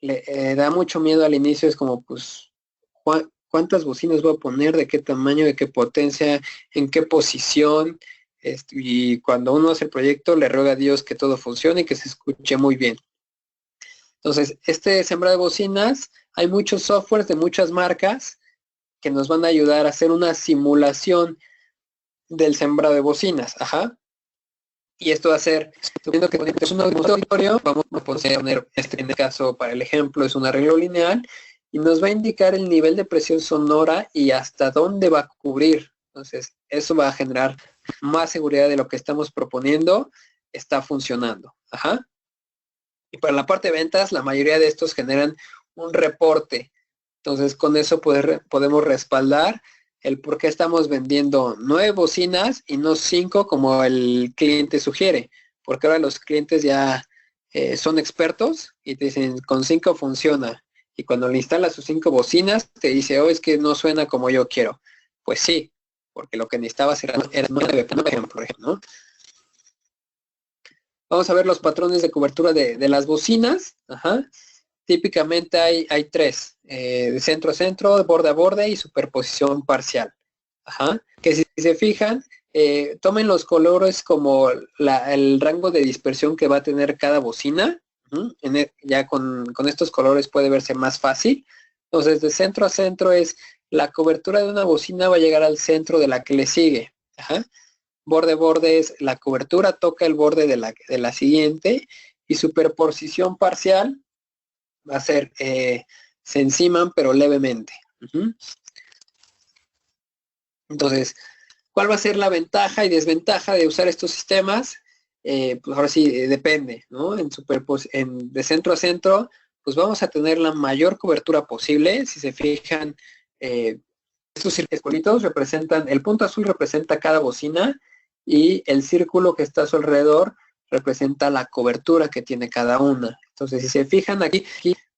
Le da mucho miedo al inicio, es como pues cuántas bocinas voy a poner, de qué tamaño, de qué potencia, en qué posición. Y cuando uno hace el proyecto le ruega a Dios que todo funcione y que se escuche muy bien. Entonces, este sembrado de bocinas, hay muchos softwares de muchas marcas que nos van a ayudar a hacer una simulación del sembrado de bocinas. Ajá. Y esto va a ser, suponiendo que es un auditorio, vamos a poner, en este caso para el ejemplo, es un arreglo lineal, y nos va a indicar el nivel de presión sonora y hasta dónde va a cubrir. Entonces, eso va a generar más seguridad de lo que estamos proponiendo está funcionando. Ajá. Y para la parte de ventas, la mayoría de estos generan un reporte. Entonces, con eso podemos respaldar el por qué estamos vendiendo 9 bocinas y no 5 como el cliente sugiere. Porque ahora los clientes ya son expertos y te dicen, con 5 funciona. Y cuando le instalas sus 5 bocinas, te dice, oh, es que no suena como yo quiero. Pues sí, porque lo que necesitabas era 9, por ejemplo, ¿no? Vamos a ver los patrones de cobertura de las bocinas. Ajá. Típicamente hay 3, de centro a centro, de borde a borde y superposición parcial. Ajá. Que si se fijan, tomen los colores como el rango de dispersión que va a tener cada bocina. Ya con estos colores puede verse más fácil. Entonces, de centro a centro es la cobertura de una bocina va a llegar al centro de la que le sigue. Ajá. Borde a borde es la cobertura toca el borde de la siguiente. Y superposición parcial va a ser, se enciman pero levemente. Entonces, ¿cuál va a ser la ventaja y desventaja de usar estos sistemas? Pues ahora sí, depende, ¿no? De centro a centro, pues vamos a tener la mayor cobertura posible. Si se fijan, estos circulitos representan, el punto azul representa cada bocina y el círculo que está a su alrededor representa la cobertura que tiene cada una. Entonces, si se fijan aquí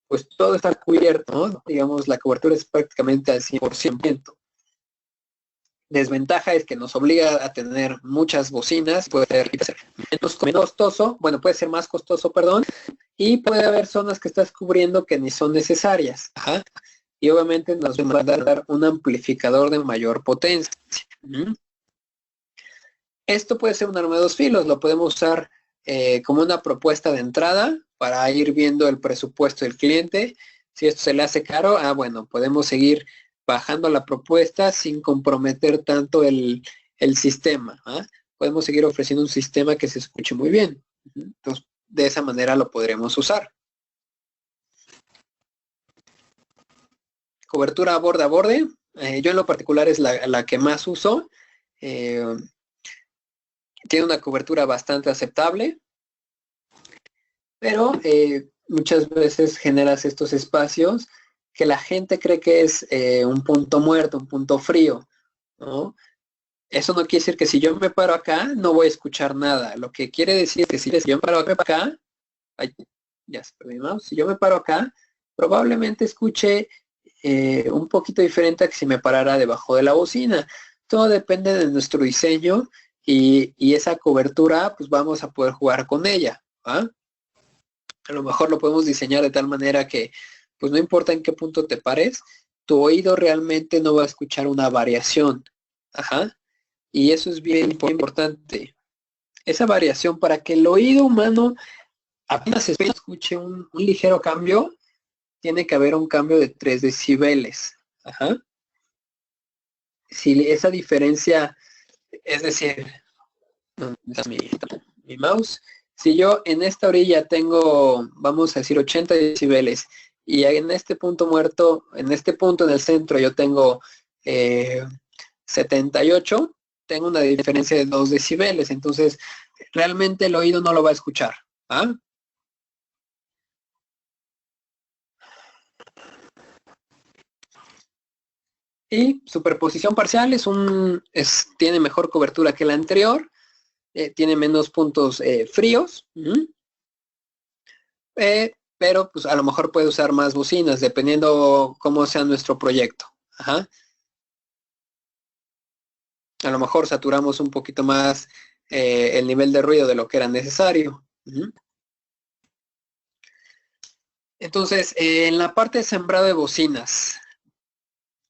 pues todo está cubierto, ¿no? Digamos, la cobertura es prácticamente al 100%. Desventaja es que nos obliga a tener muchas bocinas, puede ser menos costoso, bueno, puede ser más costoso, perdón, y puede haber zonas que estás cubriendo que ni son necesarias. Ajá. Y obviamente nos va a dar un amplificador de mayor potencia. Esto puede ser un arma de 2 filos, lo podemos usar como una propuesta de entrada para ir viendo el presupuesto del cliente. Si esto se le hace caro, bueno, podemos seguir bajando la propuesta sin comprometer tanto el sistema. Podemos seguir ofreciendo un sistema que se escuche muy bien. Entonces, de esa manera lo podremos usar. Cobertura borde a borde. Yo en lo particular es la que más uso. Tiene una cobertura bastante aceptable, pero muchas veces generas estos espacios que la gente cree que es un punto muerto, un punto frío, ¿no? Eso no quiere decir que si yo me paro acá, no voy a escuchar nada. Lo que quiere decir es que si yo me paro acá, ya se perdió mi mouse, si yo me paro acá, probablemente escuche un poquito diferente a que si me parara debajo de la bocina. Todo depende de nuestro diseño y esa cobertura, pues vamos a poder jugar con ella. A lo mejor lo podemos diseñar de tal manera que, pues no importa en qué punto te pares, tu oído realmente no va a escuchar una variación. Ajá. Y eso es bien importante. Esa variación para que el oído humano apenas escuche un ligero cambio, tiene que haber un cambio de 3 decibeles. Ajá. Si esa diferencia, es decir, mi mouse, si yo en esta orilla tengo, vamos a decir, 80 decibeles y en este punto muerto, en este punto en el centro yo tengo 78, tengo una diferencia de 2 decibeles, entonces realmente el oído no lo va a escuchar. Y superposición parcial tiene mejor cobertura que la anterior, tiene menos puntos fríos, pero pues a lo mejor puede usar más bocinas dependiendo cómo sea nuestro proyecto. Ajá. A lo mejor saturamos un poquito más el nivel de ruido de lo que era necesario. Entonces, en la parte de sembrado de bocinas,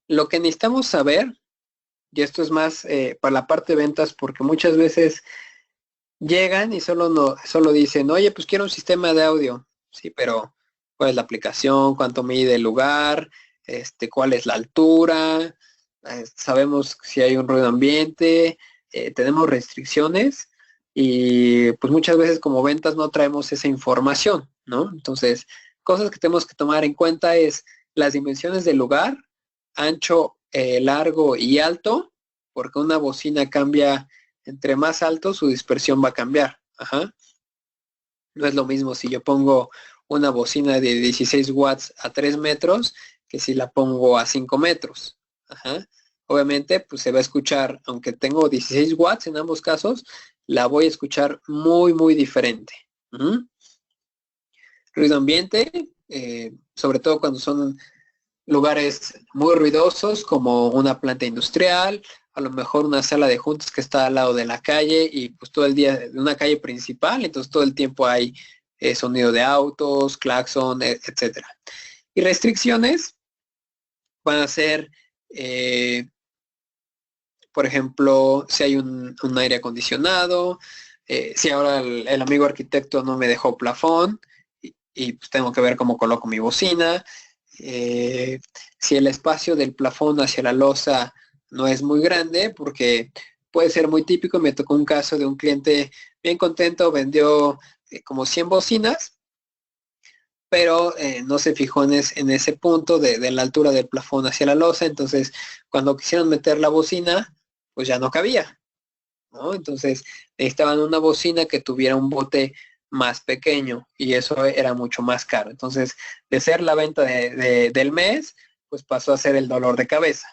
lo que necesitamos saber, y esto es más para la parte de ventas, porque muchas veces llegan y solo dicen, oye, pues quiero un sistema de audio. Sí, pero ¿cuál es la aplicación? ¿Cuánto mide el lugar? ¿Cuál es la altura? Sabemos si hay un ruido ambiente. ¿Tenemos restricciones? y pues muchas veces como ventas no traemos esa información, ¿no? Entonces, cosas que tenemos que tomar en cuenta es las dimensiones del lugar, ancho, largo y alto, porque una bocina cambia, entre más alto su dispersión va a cambiar. Ajá. No es lo mismo si yo pongo una bocina de 16 watts a 3 metros que si la pongo a 5 metros. Ajá. Obviamente, pues se va a escuchar, aunque tengo 16 watts en ambos casos, la voy a escuchar muy, muy diferente. Ruido ambiente, sobre todo cuando son lugares muy ruidosos como una planta industrial, a lo mejor una sala de juntas que está al lado de la calle y pues todo el día de una calle principal, entonces todo el tiempo hay sonido de autos, claxon, etcétera. Y restricciones van a ser, por ejemplo, si hay un aire acondicionado, si ahora el amigo arquitecto no me dejó plafón y pues tengo que ver cómo coloco mi bocina. Si el espacio del plafón hacia la losa no es muy grande, porque puede ser muy típico. Me tocó un caso de un cliente bien contento, vendió como 100 bocinas, pero no se fijó en ese punto de la altura del plafón hacia la losa. Entonces, cuando quisieron meter la bocina, pues ya no cabía, ¿no? Entonces, necesitaban una bocina que tuviera un bote más pequeño y eso era mucho más caro. Entonces, de ser la venta del mes, pues pasó a ser el dolor de cabeza.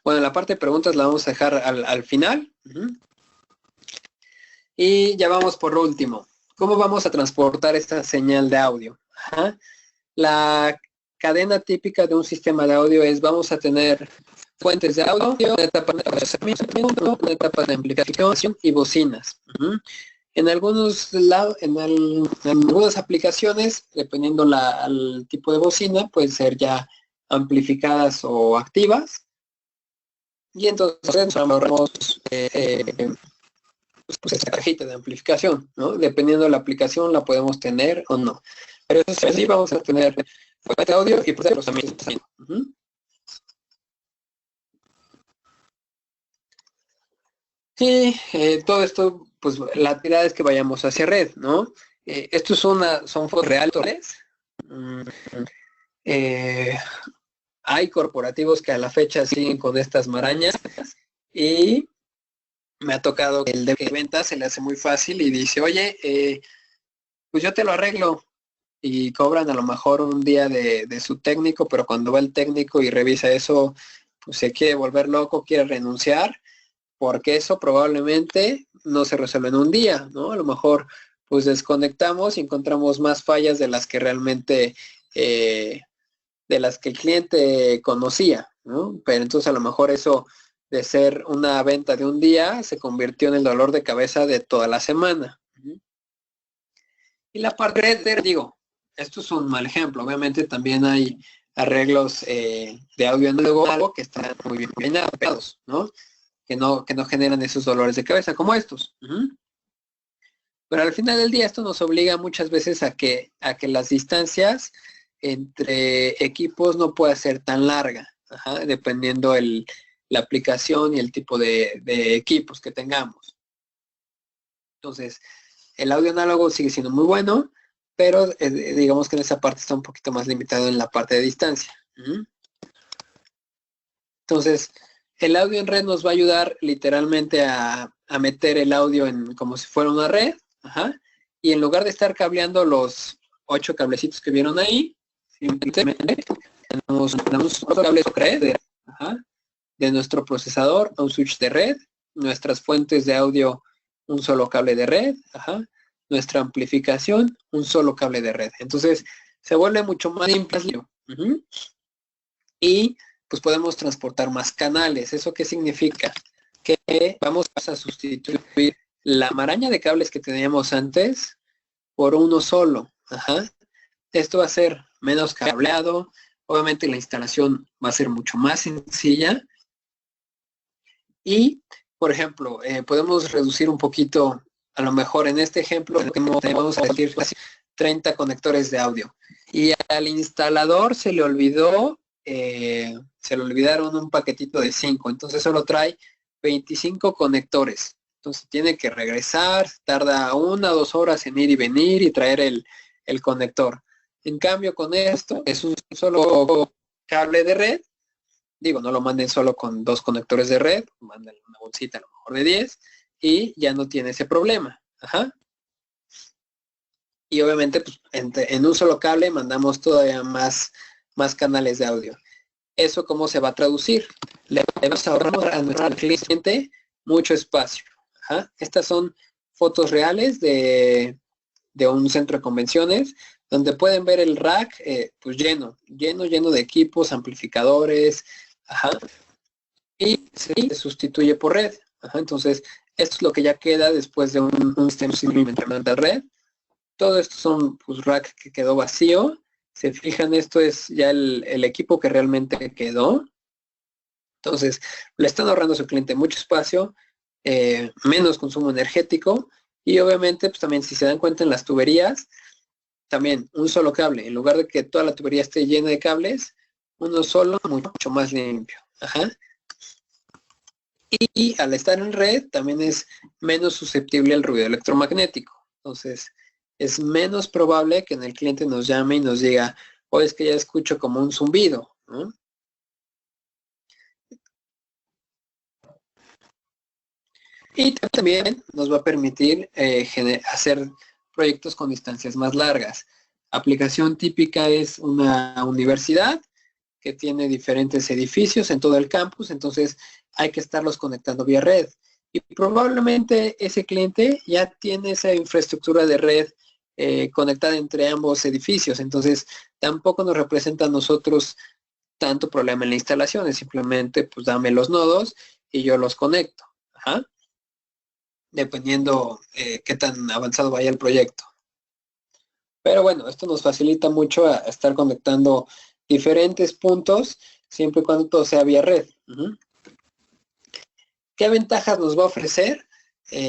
Bueno, la parte de preguntas la vamos a dejar al final. Y ya vamos por último. ¿Cómo vamos a transportar esta señal de audio? Ajá. La cadena típica de un sistema de audio es, vamos a tener fuentes de audio, una etapa de procesamiento, una etapa de amplificación y bocinas. En algunos en algunas aplicaciones, dependiendo al tipo de bocina, pueden ser ya amplificadas o activas. Y entonces ahorramos pues esta cajita de amplificación, ¿no? Dependiendo de la aplicación la podemos tener o no. Pero eso sí, vamos a tener fuente de audio y procesamiento también. Y todo esto, pues la actividad es que vayamos hacia red, ¿no? Esto son fotos reales. Hay corporativos que a la fecha siguen con estas marañas y me ha tocado que el de ventas se le hace muy fácil y dice, oye, pues yo te lo arreglo, y cobran a lo mejor un día de su técnico, pero cuando va el técnico y revisa eso, pues se quiere volver loco, quiere renunciar, porque eso probablemente no se resuelve en un día, ¿no? A lo mejor pues desconectamos y encontramos más fallas de las que realmente, de las que el cliente conocía, ¿no? Pero entonces a lo mejor eso de ser una venta de un día se convirtió en el dolor de cabeza de toda la semana. Y la parte de, digo, esto es un mal ejemplo. Obviamente también hay arreglos de audio análogo que están muy bien adaptados, ¿no? Que no generan esos dolores de cabeza como estos. Pero al final del día esto nos obliga muchas veces a que las distancias entre equipos no pueda ser tan larga, dependiendo la aplicación y el tipo de equipos que tengamos. Entonces, el audio análogo sigue siendo muy bueno, pero digamos que en esa parte está un poquito más limitado en la parte de distancia. Entonces, el audio en red nos va a ayudar literalmente a meter el audio en como si fuera una red, y en lugar de estar cableando los 8 cablecitos que vieron ahí, simplemente tenemos un cable de red, de nuestro procesador a un switch de red, nuestras fuentes de audio, un solo cable de red, nuestra amplificación, un solo cable de red. Entonces, se vuelve mucho más simple. Y pues podemos transportar más canales. ¿Eso qué significa? Que vamos a sustituir la maraña de cables que teníamos antes por uno solo. Esto va a ser menos cableado. Obviamente la instalación va a ser mucho más sencilla. Y, por ejemplo, podemos reducir un poquito, a lo mejor en este ejemplo, vamos a decir 30 conectores de audio. Y al instalador se le olvidó se le olvidaron un paquetito de 5, entonces solo trae 25 conectores. Entonces tiene que regresar, tarda 1 o 2 horas en ir y venir y traer el conector. En cambio, con esto es un solo cable de red. Digo, no lo manden solo con 2 conectores de red, manden una bolsita a lo mejor de 10 y ya no tiene ese problema. Ajá. Y obviamente pues, en un solo cable mandamos todavía más canales de audio. ¿Eso cómo se va a traducir? Le vamos a ahorrar a nuestro cliente mucho espacio. Ajá. Estas son fotos reales de un centro de convenciones, donde pueden ver el rack pues lleno de equipos, amplificadores, ajá, y se sustituye por red. Ajá. Entonces, esto es lo que ya queda después de un sistema de red. Todo esto son pues, rack que quedó vacío. Se fijan, esto es ya el equipo que realmente quedó. Entonces, le están ahorrando a su cliente mucho espacio, menos consumo energético y obviamente, pues también si se dan cuenta en las tuberías, también un solo cable. En lugar de que toda la tubería esté llena de cables, uno solo, mucho más limpio. Ajá. Y al estar en red, también es menos susceptible al ruido electromagnético. Entonces, es menos probable que en el cliente nos llame y nos diga, oh, es que ya escucho como un zumbido, ¿no? Y también nos va a permitir hacer proyectos con distancias más largas. Aplicación típica es una universidad que tiene diferentes edificios en todo el campus, entonces hay que estarlos conectando vía red. Y probablemente ese cliente ya tiene esa infraestructura de red conectada entre ambos edificios, entonces tampoco nos representa a nosotros tanto problema en la instalación, es simplemente pues dame los nodos y yo los conecto. Ajá. Dependiendo qué tan avanzado vaya el proyecto. Pero bueno, esto nos facilita mucho a estar conectando diferentes puntos, siempre y cuando todo sea vía red. ¿Qué ventajas nos va a ofrecer?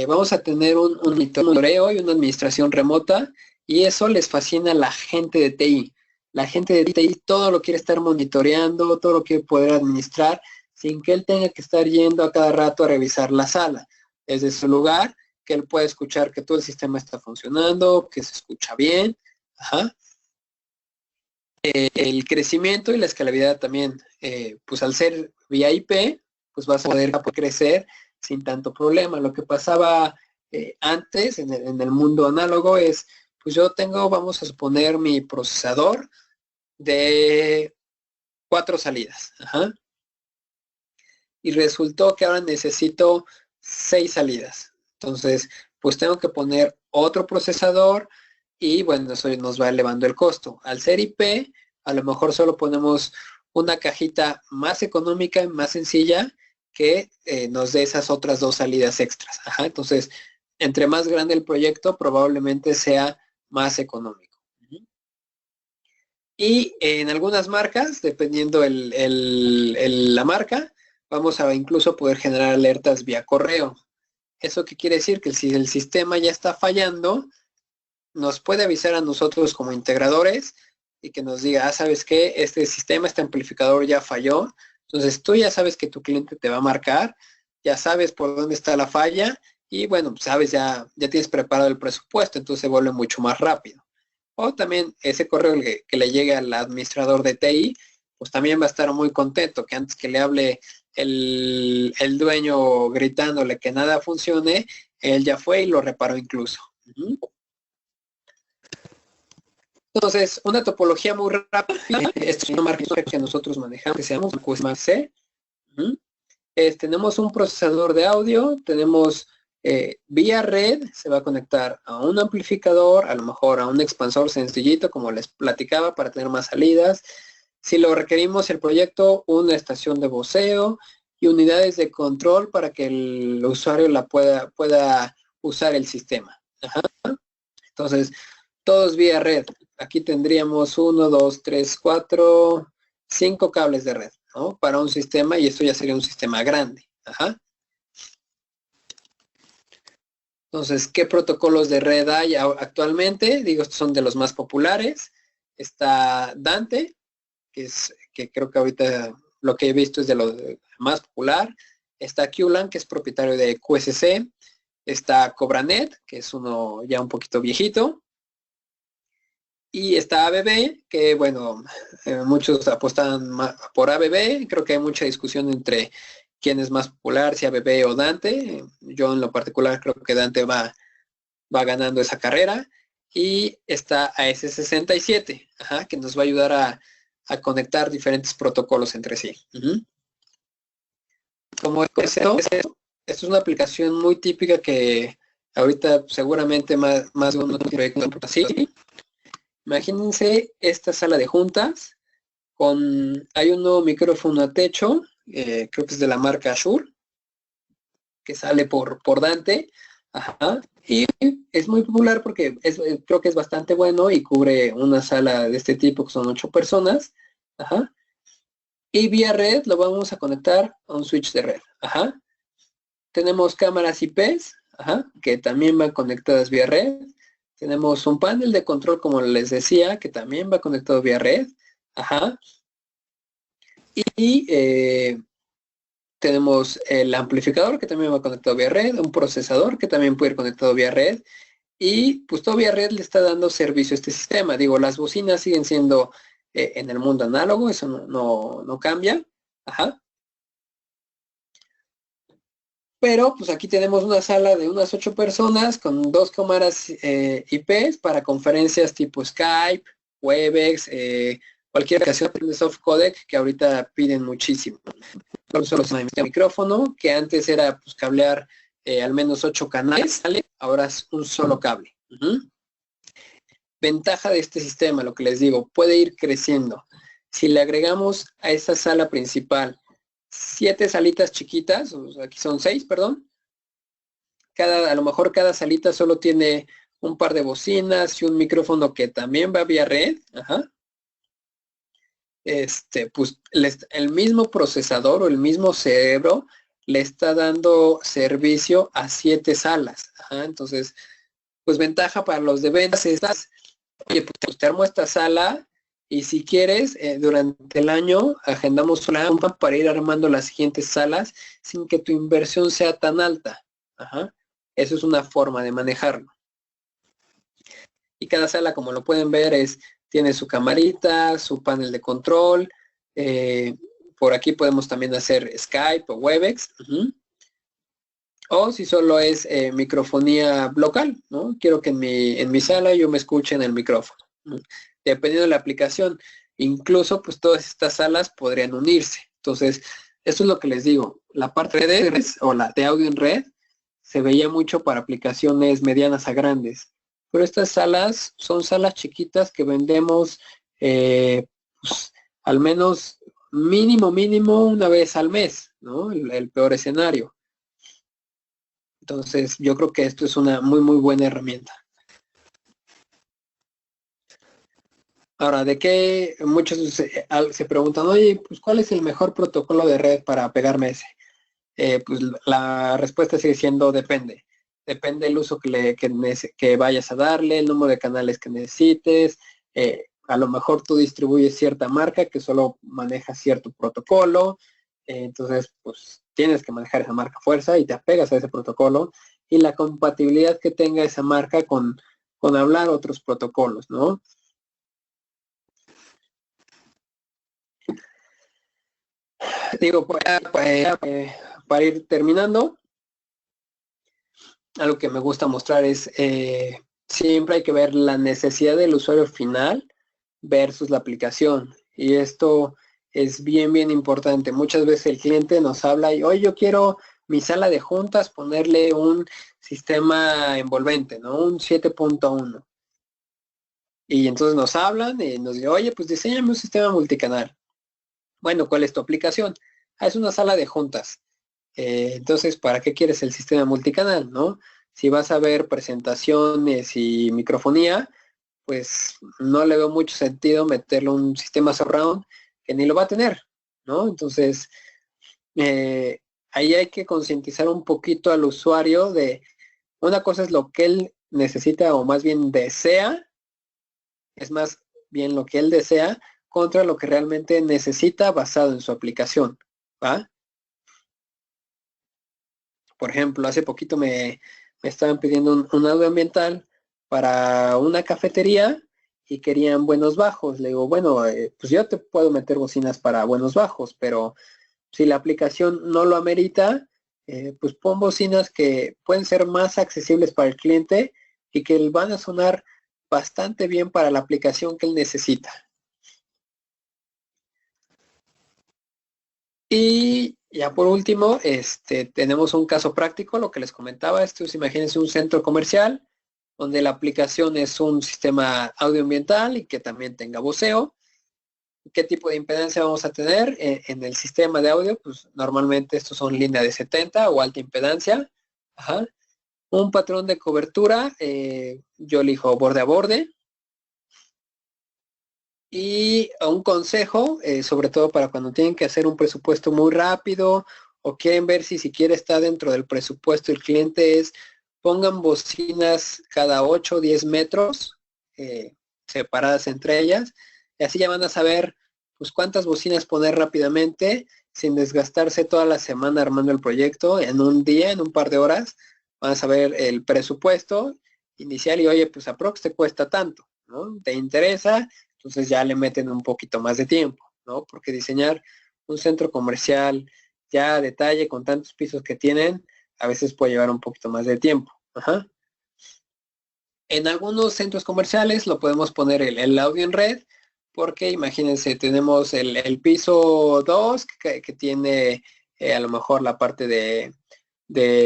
Vamos a tener un monitoreo y una administración remota, y eso les fascina a la gente de TI. La gente de TI todo lo quiere estar monitoreando, todo lo quiere poder administrar, sin que él tenga que estar yendo a cada rato a revisar la sala. Desde su lugar, que él pueda escuchar que todo el sistema está funcionando, que se escucha bien. Ajá. El crecimiento y la escalabilidad también, pues al ser vía IP, pues vas a poder crecer sin tanto problema. Lo que pasaba antes en el mundo análogo es, pues yo tengo, vamos a suponer, mi procesador de 4 salidas. Ajá. Y resultó que ahora necesito 6 salidas. Entonces, pues tengo que poner otro procesador y bueno, eso nos va elevando el costo. Al ser IP, a lo mejor solo ponemos una cajita más económica y más sencilla que nos dé esas otras 2 salidas extras. Ajá. Entonces, entre más grande el proyecto, probablemente sea más económico. Y en algunas marcas, dependiendo la marca, vamos a incluso poder generar alertas vía correo. ¿Eso qué quiere decir? Que si el sistema ya está fallando, nos puede avisar a nosotros como integradores y que nos diga, ¿sabes qué? Este sistema, este amplificador ya falló. Entonces tú ya sabes que tu cliente te va a marcar, ya sabes por dónde está la falla y bueno, sabes, ya tienes preparado el presupuesto, entonces se vuelve mucho más rápido. O también ese correo que le llegue al administrador de TI, pues también va a estar muy contento que antes que le hable el dueño gritándole que nada funcione, él ya fue y lo reparó incluso. Entonces, una topología muy rápida, esta es una marca que nosotros manejamos, que se llama QSMAC. Tenemos un procesador de audio, tenemos vía red, se va a conectar a un amplificador, a lo mejor a un expansor sencillito, como les platicaba, para tener más salidas. Si lo requerimos el proyecto, una estación de voceo y unidades de control para que el usuario pueda usar el sistema. Ajá. Entonces, todos vía red. Aquí tendríamos 1, 2, 3, 4, 5 cables de red, ¿no? Para un sistema, y esto ya sería un sistema grande. Ajá. Entonces, ¿qué protocolos de red hay actualmente? Digo, estos son de los más populares. Está Dante, que creo que ahorita lo que he visto es de lo más popular. Está QLAN, que es propietario de QSC. Está CobraNet, que es uno ya un poquito viejito. Y está ABB, que bueno, muchos apostan por ABB. Creo que hay mucha discusión entre quién es más popular, si ABB o Dante. Yo en lo particular creo que Dante va ganando esa carrera. Y está AS67, que nos va a ayudar a conectar diferentes protocolos entre sí. Como esto es una aplicación muy típica que ahorita seguramente más de uno proyecto así. Imagínense esta sala de juntas hay un nuevo micrófono a techo, creo que es de la marca Shure, que sale por Dante, y es muy popular porque creo que es bastante bueno y cubre una sala de este tipo que son 8 personas, y vía red lo vamos a conectar a un switch de red, Tenemos cámaras IPs, que también van conectadas vía red. Tenemos un panel de control, como les decía, que también va conectado vía red. Y tenemos el amplificador, que también va conectado vía red. Un procesador, que también puede ir conectado vía red. Y pues todo vía red le está dando servicio a este sistema. Digo, las bocinas siguen siendo en el mundo análogo, eso no cambia. Pero pues aquí tenemos una sala de unas 8 personas con 2 cámaras IPs para conferencias tipo Skype, Webex, cualquier aplicación de soft codec que ahorita piden muchísimo. Solo es un micrófono que antes era pues cablear al menos 8 canales, ahora es un solo cable. Ventaja de este sistema, lo que les digo, puede ir creciendo. Si le agregamos a esa sala principal 7 salitas chiquitas, o sea, aquí son 6, perdón. A lo mejor cada salita solo tiene un par de bocinas y un micrófono que también va vía red. Pues el mismo procesador o el mismo cerebro le está dando servicio a 7 salas. Entonces, pues ventaja para los de ventas es, oye, pues te armo esta sala. Y si quieres, durante el año agendamos una compra para ir armando las siguientes salas sin que tu inversión sea tan alta. Eso es una forma de manejarlo. Y cada sala, como lo pueden ver, tiene su camarita, su panel de control. Por aquí podemos también hacer Skype o Webex. O si solo es microfonía local, ¿no? Quiero que en mi sala yo me escuche en el micrófono. Dependiendo de la aplicación, incluso pues todas estas salas podrían unirse. Entonces, esto es lo que les digo. La parte de red o la de audio en red se veía mucho para aplicaciones medianas a grandes. Pero estas salas son salas chiquitas que vendemos pues, al menos mínimo una vez al mes, ¿no? El peor escenario. Entonces, yo creo que esto es una muy buena herramienta. Ahora, ¿de qué? Muchos se preguntan, oye, pues ¿cuál es el mejor protocolo de red para pegarme ese? Pues la respuesta sigue siendo depende. Depende del uso que vayas a darle, el número de canales que necesites. A lo mejor tú distribuyes cierta marca que solo maneja cierto protocolo. Entonces, pues tienes que manejar esa marca fuerza y te apegas a ese protocolo. Y la compatibilidad que tenga esa marca con hablar otros protocolos, ¿no? Digo, para ir terminando, algo que me gusta mostrar es siempre hay que ver la necesidad del usuario final versus la aplicación. Y esto es bien importante. Muchas veces el cliente nos habla y, oye, yo quiero mi sala de juntas ponerle un sistema envolvente, ¿no? Un 7.1. Y entonces nos hablan y nos dicen, oye, pues diseñame un sistema multicanal. Bueno, ¿cuál es tu aplicación? Es una sala de juntas. Entonces, ¿para qué quieres el sistema multicanal, no? Si vas a ver presentaciones y microfonía, pues no le veo mucho sentido meterle un sistema surround que ni lo va a tener, ¿no? Entonces, ahí hay que concientizar un poquito al usuario de una cosa es lo que él necesita o más bien desea, es más bien lo que él desea, contra lo que realmente necesita basado en su aplicación, ¿va? Por ejemplo, hace poquito me estaban pidiendo un audio ambiental para una cafetería y querían buenos bajos. Le digo, bueno, pues yo te puedo meter bocinas para buenos bajos, pero si la aplicación no lo amerita, pues pon bocinas que pueden ser más accesibles para el cliente y que van a sonar bastante bien para la aplicación que él necesita. Y ya por último, tenemos un caso práctico, lo que les comentaba. Esto es, imagínense un centro comercial donde la aplicación es un sistema audioambiental y que también tenga voceo. ¿Qué tipo de impedancia vamos a tener en el sistema de audio? Pues normalmente estos son línea de 70 o alta impedancia. Ajá. Un patrón de cobertura, yo elijo borde a borde. Y un consejo, sobre todo para cuando tienen que hacer un presupuesto muy rápido o quieren ver si siquiera está dentro del presupuesto el cliente, es pongan bocinas cada 8 o 10 metros separadas entre ellas, y así ya van a saber pues cuántas bocinas poner rápidamente sin desgastarse toda la semana armando el proyecto. En un día, en un par de horas, van a saber el presupuesto inicial y oye, pues aprox te cuesta tanto, ¿no? ¿Te interesa? Entonces ya le meten un poquito más de tiempo, ¿no? Porque diseñar un centro comercial ya a detalle con tantos pisos que tienen, a veces puede llevar un poquito más de tiempo. Ajá. En algunos centros comerciales lo podemos poner el audio en red, porque imagínense, tenemos el piso 2 que tiene a lo mejor la parte de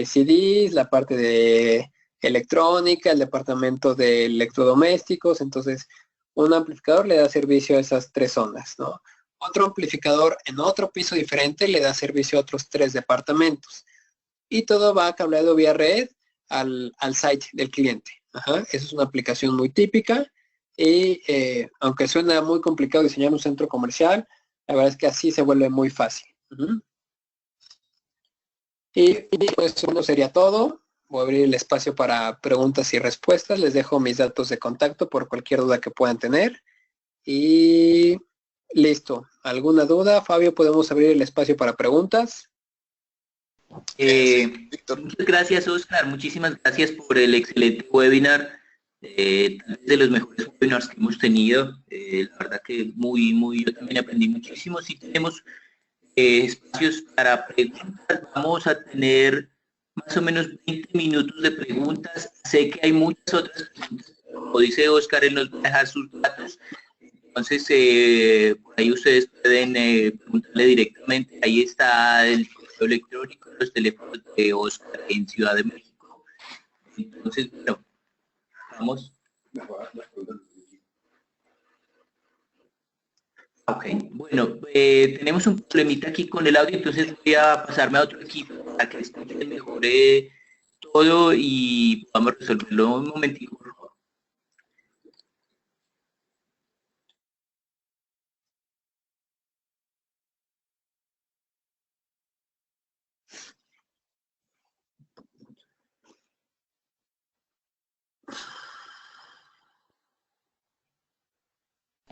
CDs, la parte de electrónica, el departamento de electrodomésticos. Entonces un amplificador le da servicio a esas 3 zonas, ¿no? Otro amplificador en otro piso diferente le da servicio a otros 3 departamentos. Y todo va cableado vía red al site del cliente. Ajá. Esa es una aplicación muy típica y aunque suena muy complicado diseñar un centro comercial, la verdad es que así se vuelve muy fácil. Y pues eso sería todo. Voy a abrir el espacio para preguntas y respuestas. Les dejo mis datos de contacto por cualquier duda que puedan tener. Y listo. ¿Alguna duda? Fabio, podemos abrir el espacio para preguntas. Muchas gracias, Oscar. Muchísimas gracias por el excelente webinar. De los mejores webinars que hemos tenido. La verdad que yo también aprendí muchísimo. Si tenemos espacios para preguntas, vamos a tener más o menos 20 minutos de preguntas. Sé que hay muchas otras preguntas, como dice Oscar, él nos va a dejar sus datos. Entonces, por ahí ustedes pueden preguntarle directamente. Ahí está el correo electrónico, los teléfonos de Oscar en Ciudad de México. Entonces, bueno, vamos. Ok, bueno, tenemos un problemita aquí con el audio, entonces voy a pasarme a otro equipo para que escuchen mejor todo y podamos resolverlo un momentito, por favor.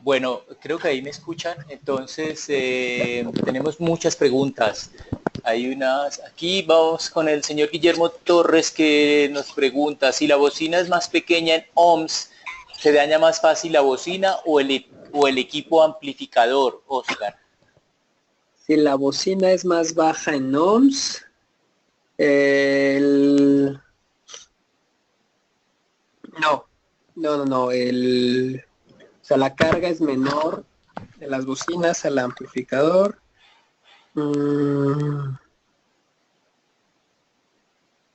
Bueno, creo que ahí me escuchan, entonces tenemos muchas preguntas. Hay unas, aquí vamos con el señor Guillermo Torres que nos pregunta si la bocina es más pequeña en ohms, ¿se daña más fácil la bocina o el equipo amplificador, Oscar? Si la bocina es más baja en ohms, no, o sea, la carga es menor de las bocinas al amplificador.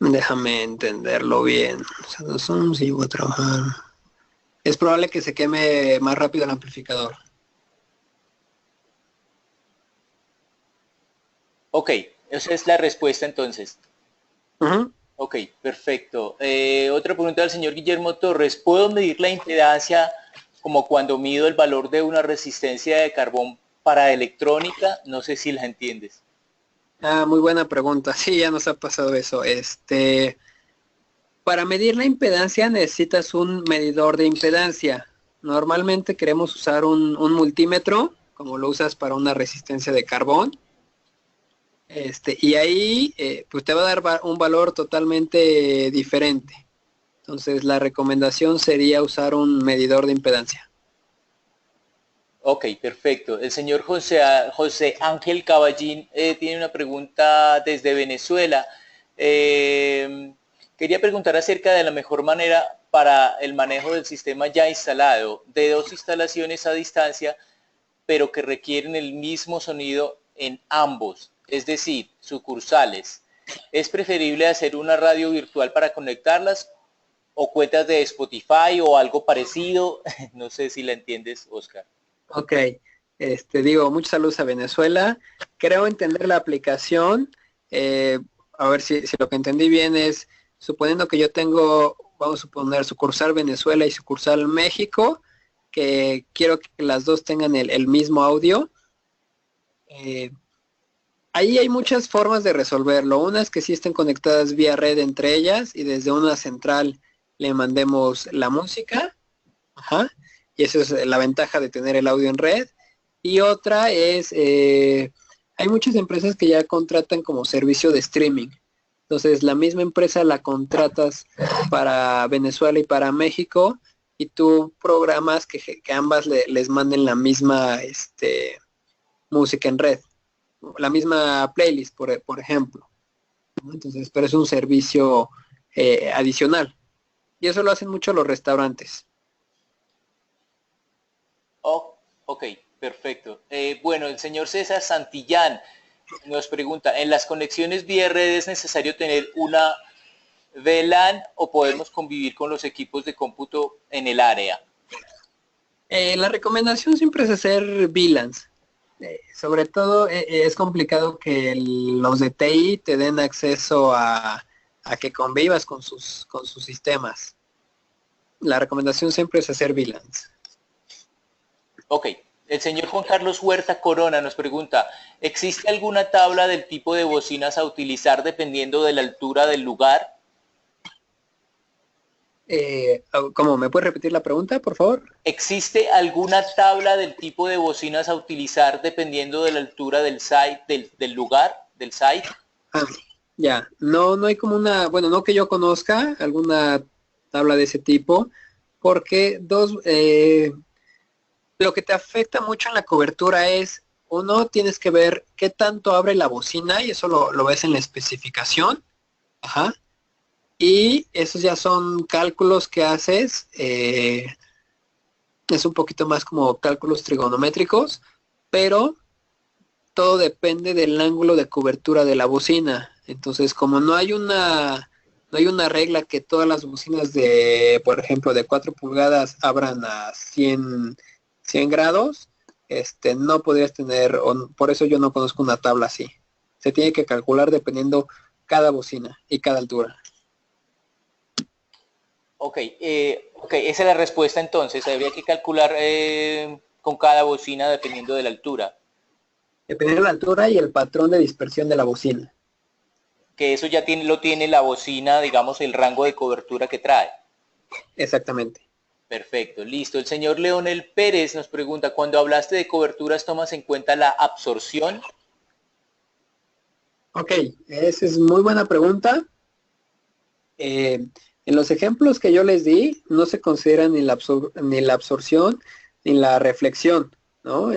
Déjame entenderlo bien. O sea, no son si voy a trabajar. Es probable que se queme más rápido el amplificador. Ok, esa es la respuesta entonces. Ok, perfecto. Otra pregunta del señor Guillermo Torres. ¿Puedo medir la impedancia como cuando mido el valor de una resistencia de carbón para electrónica? No sé si la entiendes. Muy buena pregunta. Sí, ya nos ha pasado eso. Para medir la impedancia necesitas un medidor de impedancia. Normalmente queremos usar un multímetro, como lo usas para una resistencia de carbón. Y ahí pues te va a dar un valor totalmente diferente. Entonces la recomendación sería usar un medidor de impedancia. Ok, perfecto. El señor José Ángel Caballín tiene una pregunta desde Venezuela. Eh, Quería preguntar acerca de la mejor manera para el manejo del sistema ya instalado, de dos instalaciones a distancia, pero que requieren el mismo sonido en ambos, es decir, sucursales. ¿Es preferible hacer una radio virtual para conectarlas o cuentas de Spotify o algo parecido? No sé si la entiendes, Oscar. Ok, digo, muchos saludos a Venezuela. Creo entender la aplicación. eh, a ver si lo que entendí bien es, suponiendo que yo tengo, vamos a suponer, sucursal Venezuela y sucursal México, que quiero que las dos tengan el mismo audio. eh, Ahí hay muchas formas de resolverlo. Una es que sí estén conectadas vía red entre ellas y desde una central le mandemos la música. Ajá. Y esa es la ventaja de tener el audio en red. Y otra es, hay muchas empresas que ya contratan como servicio de streaming. Entonces, la misma empresa la contratas para Venezuela y para México y tú programas que ambas les manden la misma música en red, la misma playlist, por ejemplo. ¿No? Entonces, pero es un servicio adicional. Y eso lo hacen mucho los restaurantes. Oh, ok, perfecto. Bueno, el señor César Santillán nos pregunta, ¿en las conexiones vía red es necesario tener una VLAN o podemos convivir con los equipos de cómputo en el área? La recomendación siempre es hacer VLANs. Sobre todo es complicado que los de TI te den acceso a que convivas con sus sistemas. La recomendación siempre es hacer VLANs. Ok, el señor Juan Carlos Huerta Corona nos pregunta, ¿existe alguna tabla del tipo de bocinas a utilizar dependiendo de la altura del lugar? ¿Cómo? ¿Me puedes repetir la pregunta, por favor? ¿Existe alguna tabla del tipo de bocinas a utilizar dependiendo de la altura del site, del lugar, del site? Ah, ya. No, no hay como una, bueno, no que yo conozca alguna tabla de ese tipo, porque lo que te afecta mucho en la cobertura es, uno, tienes que ver qué tanto abre la bocina y eso lo ves en la especificación. Ajá. Y esos ya son cálculos que haces. Es un poquito más como cálculos trigonométricos, pero todo depende del ángulo de cobertura de la bocina. Entonces, como no hay una regla que todas las bocinas de, por ejemplo, de 4 pulgadas abran a 100 grados, no podrías tener, por eso yo no conozco una tabla así. Se tiene que calcular dependiendo cada bocina y cada altura. Ok, ok, esa es la respuesta entonces. Habría que calcular con cada bocina dependiendo de la altura. Dependiendo de la altura y el patrón de dispersión de la bocina. Que eso ya lo tiene la bocina, digamos, el rango de cobertura que trae. Exactamente. Perfecto, listo. El señor Leonel Pérez nos pregunta, cuando hablaste de coberturas, ¿tomas en cuenta la absorción? Ok, esa es muy buena pregunta. En los ejemplos que yo les di, no se considera ni la absorción ni la reflexión, ¿no?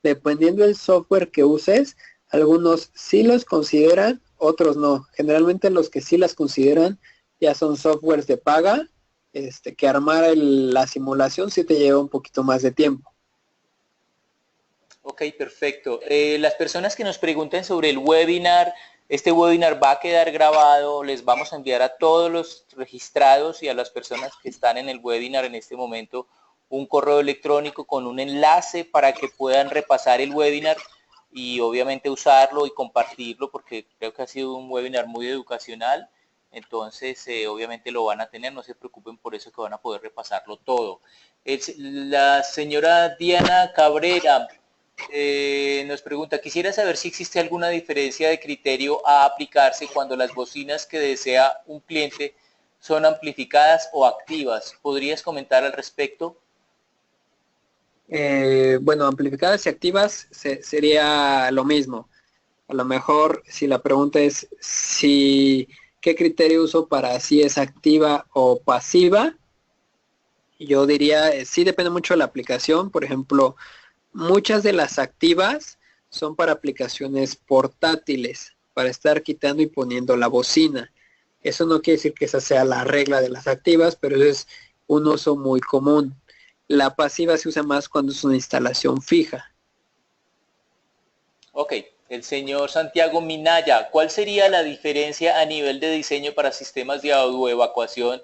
Dependiendo del software que uses, algunos sí los consideran, otros no. Generalmente los que sí las consideran ya son softwares de paga, que armar la simulación sí te lleva un poquito más de tiempo. Ok, perfecto. Las personas que nos pregunten sobre el webinar, este webinar va a quedar grabado, les vamos a enviar a todos los registrados y a las personas que están en el webinar en este momento un correo electrónico con un enlace para que puedan repasar el webinar y obviamente usarlo y compartirlo porque creo que ha sido un webinar muy educacional. Entonces, obviamente lo van a tener, no se preocupen por eso que van a poder repasarlo todo. La señora Diana Cabrera nos pregunta, quisiera saber si existe alguna diferencia de criterio a aplicarse cuando las bocinas que desea un cliente son amplificadas o activas. ¿Podrías comentar al respecto? Bueno, amplificadas y activas sería lo mismo. A lo mejor si la pregunta es si qué criterio uso para si es activa o pasiva, yo diría sí depende mucho de la aplicación. Por ejemplo, muchas de las activas son para aplicaciones portátiles, para estar quitando y poniendo la bocina. Eso no quiere decir que esa sea la regla de las activas, pero es un uso muy común. La pasiva se usa más cuando es una instalación fija. Ok, el señor Santiago Minaya, ¿cuál sería la diferencia a nivel de diseño para sistemas de autoevacuación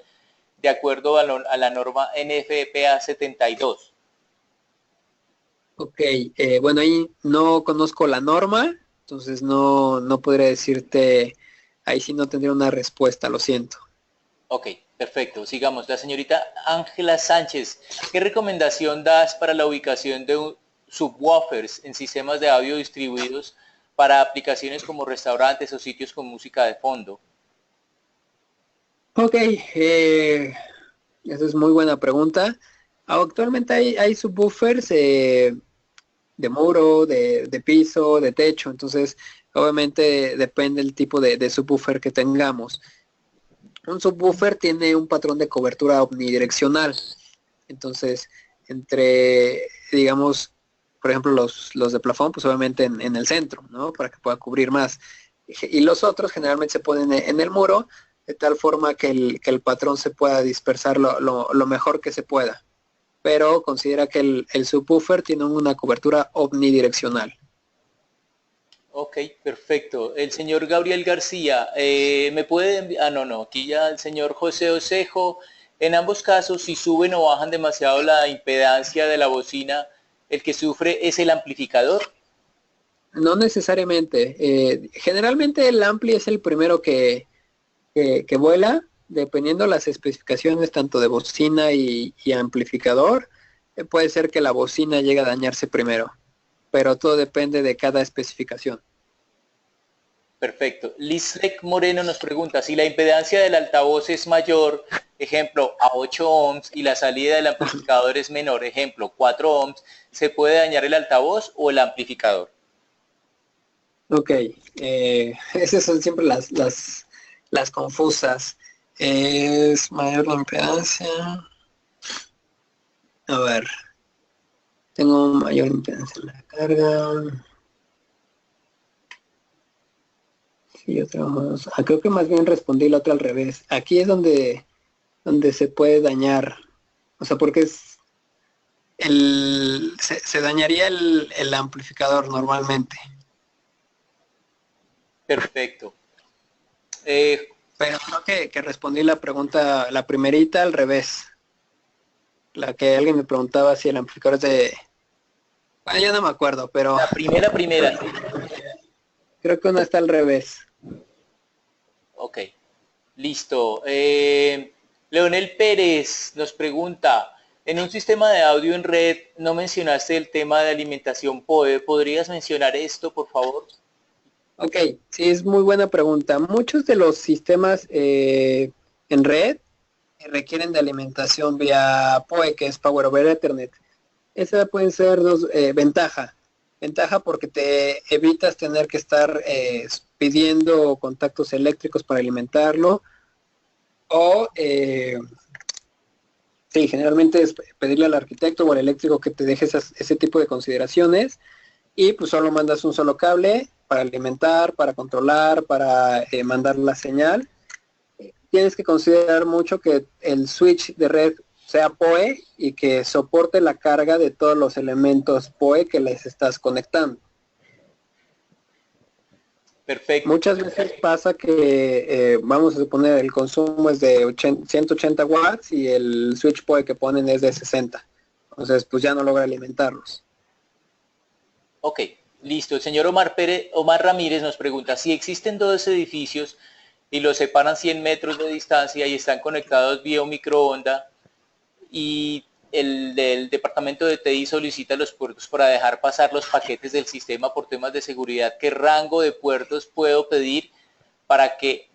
de acuerdo a la norma NFPA 72? Ok, bueno, ahí no conozco la norma, entonces no podría decirte, ahí sí no tendría una respuesta, lo siento. Ok, perfecto. Sigamos. La señorita Ángela Sánchez, ¿qué recomendación das para la ubicación de subwoofers en sistemas de audio distribuidos para aplicaciones como restaurantes o sitios con música de fondo? Ok, esa es muy buena pregunta. Actualmente hay subwoofers de muro, de piso, de techo, entonces obviamente depende el tipo de subwoofer que tengamos. Un subwoofer tiene un patrón de cobertura omnidireccional, entonces entre, digamos, por ejemplo, los de plafón, pues obviamente en el centro, ¿no? Para que pueda cubrir más. Y los otros generalmente se ponen en el muro, de tal forma que el patrón se pueda dispersar lo mejor que se pueda. Pero considera que el subwoofer tiene una cobertura omnidireccional. Ok, perfecto. El señor Gabriel García, ¿me puede enviar? Ah, no, aquí ya el señor José Osejo. En ambos casos, si suben o bajan demasiado la impedancia de la bocina, el que sufre es el amplificador. No necesariamente. Generalmente el ampli es el primero que vuela, dependiendo las especificaciones tanto de bocina y amplificador. Puede ser que la bocina llegue a dañarse primero, pero todo depende de cada especificación. Perfecto. Lislek Moreno nos pregunta, si la impedancia del altavoz es mayor, ejemplo, a 8 ohms, y la salida del amplificador es menor, ejemplo, 4 ohms, ¿se puede dañar el altavoz o el amplificador? Ok, esas son siempre las confusas. Es mayor la impedancia. A ver, tengo mayor impedancia en la carga. Sí, otra más. Creo que más bien respondí la otra al revés. Aquí es donde se puede dañar. O sea, porque se dañaría el amplificador normalmente. Perfecto. Pero creo que respondí la pregunta, la primerita al revés. La que alguien me preguntaba si el amplificador es de... Bueno, ya no me acuerdo, pero La primera, sí. creo que una está al revés. Ok, listo. Leonel Pérez nos pregunta, en un sistema de audio en red no mencionaste el tema de alimentación PoE. ¿Podrías mencionar esto, por favor? Ok, sí, es muy buena pregunta. Muchos de los sistemas en red requieren de alimentación vía PoE, que es Power over Ethernet. Esa pueden ser dos ventajas. Ventaja porque te evitas tener que estar pidiendo contactos eléctricos para alimentarlo. O, sí, generalmente es pedirle al arquitecto o al eléctrico que te deje ese tipo de consideraciones. Y pues solo mandas un solo cable para alimentar, para controlar, para mandar la señal. Tienes que considerar mucho que el switch de red sea PoE y que soporte la carga de todos los elementos PoE que les estás conectando. Perfecto. Muchas veces pasa que, vamos a suponer, el consumo es de 180 watts y el switch PoE que ponen es de 60. Entonces, pues ya no logra alimentarlos. Ok, listo. El señor Omar Ramírez nos pregunta, si existen dos edificios y los separan 100 metros de distancia y están conectados vía un microonda y el del departamento de TI solicita los puertos para dejar pasar los paquetes del sistema por temas de seguridad, ¿qué rango de puertos puedo pedir para qué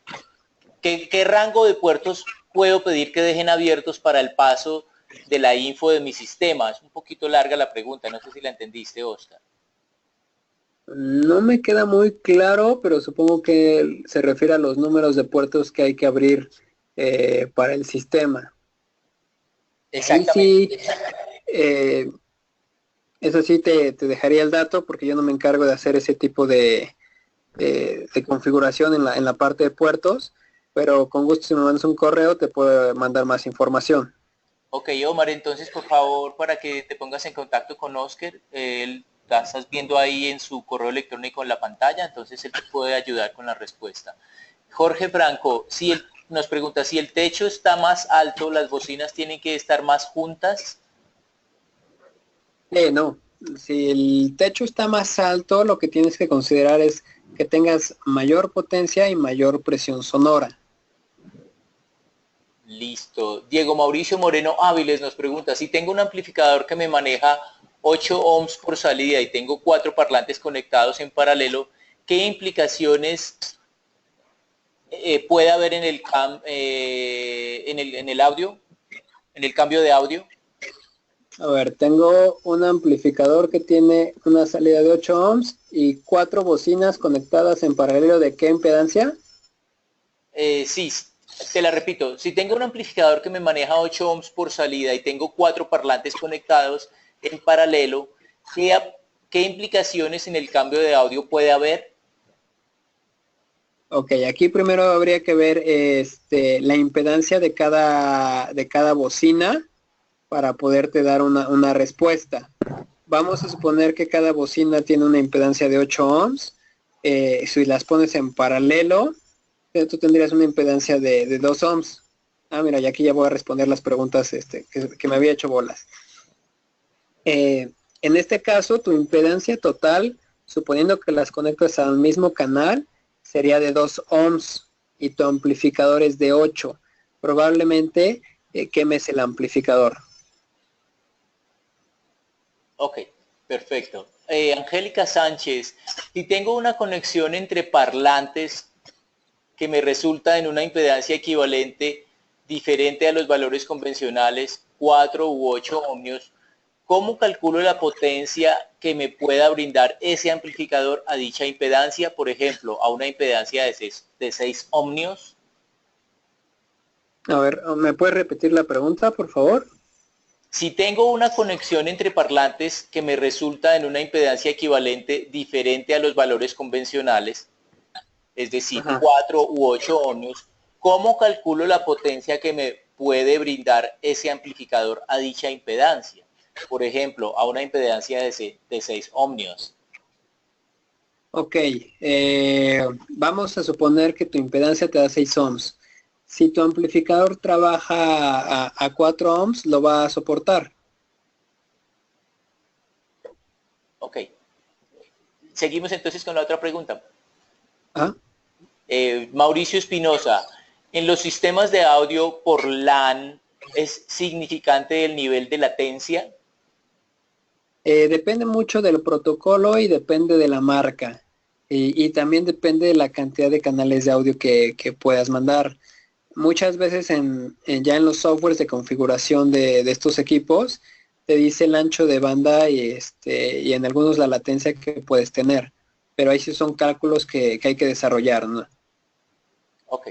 rango de puertos puedo pedir que dejen abiertos para el paso de la info de mi sistema. Es un poquito larga la pregunta, no sé si la entendiste, Oscar. No me queda muy claro, pero supongo que se refiere a los números de puertos que hay que abrir para el sistema. Ahí sí, Exactamente. eso sí te dejaría el dato porque yo no me encargo de hacer ese tipo de configuración en la parte de puertos, pero con gusto si me mandas un correo te puedo mandar más información. Ok, Omar, entonces por favor, para que te pongas en contacto con Oscar, él la estás viendo ahí en su correo electrónico en la pantalla, entonces él te puede ayudar con la respuesta. Jorge Franco, si nos pregunta, si el techo está más alto, las bocinas tienen que estar más juntas. No, si el techo está más alto, lo que tienes que considerar es que tengas mayor potencia y mayor presión sonora. Listo. Diego Mauricio Moreno Áviles nos pregunta, si tengo un amplificador que me maneja 8 ohms por salida y tengo 4 parlantes conectados en paralelo, ¿qué implicaciones puede haber en el audio, en el cambio de audio? A ver, tengo un amplificador que tiene una salida de 8 ohms y 4 bocinas conectadas en paralelo. ¿De qué impedancia? Sí, te la repito. Si tengo un amplificador que me maneja 8 ohms por salida y tengo 4 parlantes conectados en paralelo, ¿qué implicaciones en el cambio de audio puede haber? Ok, aquí primero habría que ver la impedancia de cada bocina para poderte dar una respuesta. Vamos a suponer que cada bocina tiene una impedancia de 8 ohms. Si las pones en paralelo, tú tendrías una impedancia de 2 ohms. Ah, mira, y aquí ya voy a responder las preguntas que me había hecho bolas. En este caso, tu impedancia total, suponiendo que las conectas al mismo canal, sería de 2 ohms y tu amplificador es de 8. Probablemente quemes el amplificador. Ok, perfecto. Angélica Sánchez, si tengo una conexión entre parlantes que me resulta en una impedancia equivalente diferente a los valores convencionales, 4 u 8 ohmios, ¿cómo calculo la potencia que me pueda brindar ese amplificador a dicha impedancia? Por ejemplo, a una impedancia de 6 ohmios. A ver, ¿me puedes repetir la pregunta, por favor? Si tengo una conexión entre parlantes que me resulta en una impedancia equivalente diferente a los valores convencionales, es decir, Ajá. 4 u 8 ohmios, ¿cómo calculo la potencia que me puede brindar ese amplificador a dicha impedancia? Por ejemplo, a una impedancia de 6 ohmios. Ok, vamos a suponer que tu impedancia te da 6 ohms. Si tu amplificador trabaja a 4 ohms, lo va a soportar. Ok. Seguimos entonces con la otra pregunta. ¿Ah? Mauricio Espinosa, en los sistemas de audio por LAN, ¿es significante el nivel de latencia? Depende mucho del protocolo y depende de la marca. Y también depende de la cantidad de canales de audio que puedas mandar. Muchas veces ya en los softwares de configuración de estos equipos, te dice el ancho de banda y en algunos la latencia que puedes tener. Pero ahí sí son cálculos que hay que desarrollar, ¿no? Ok.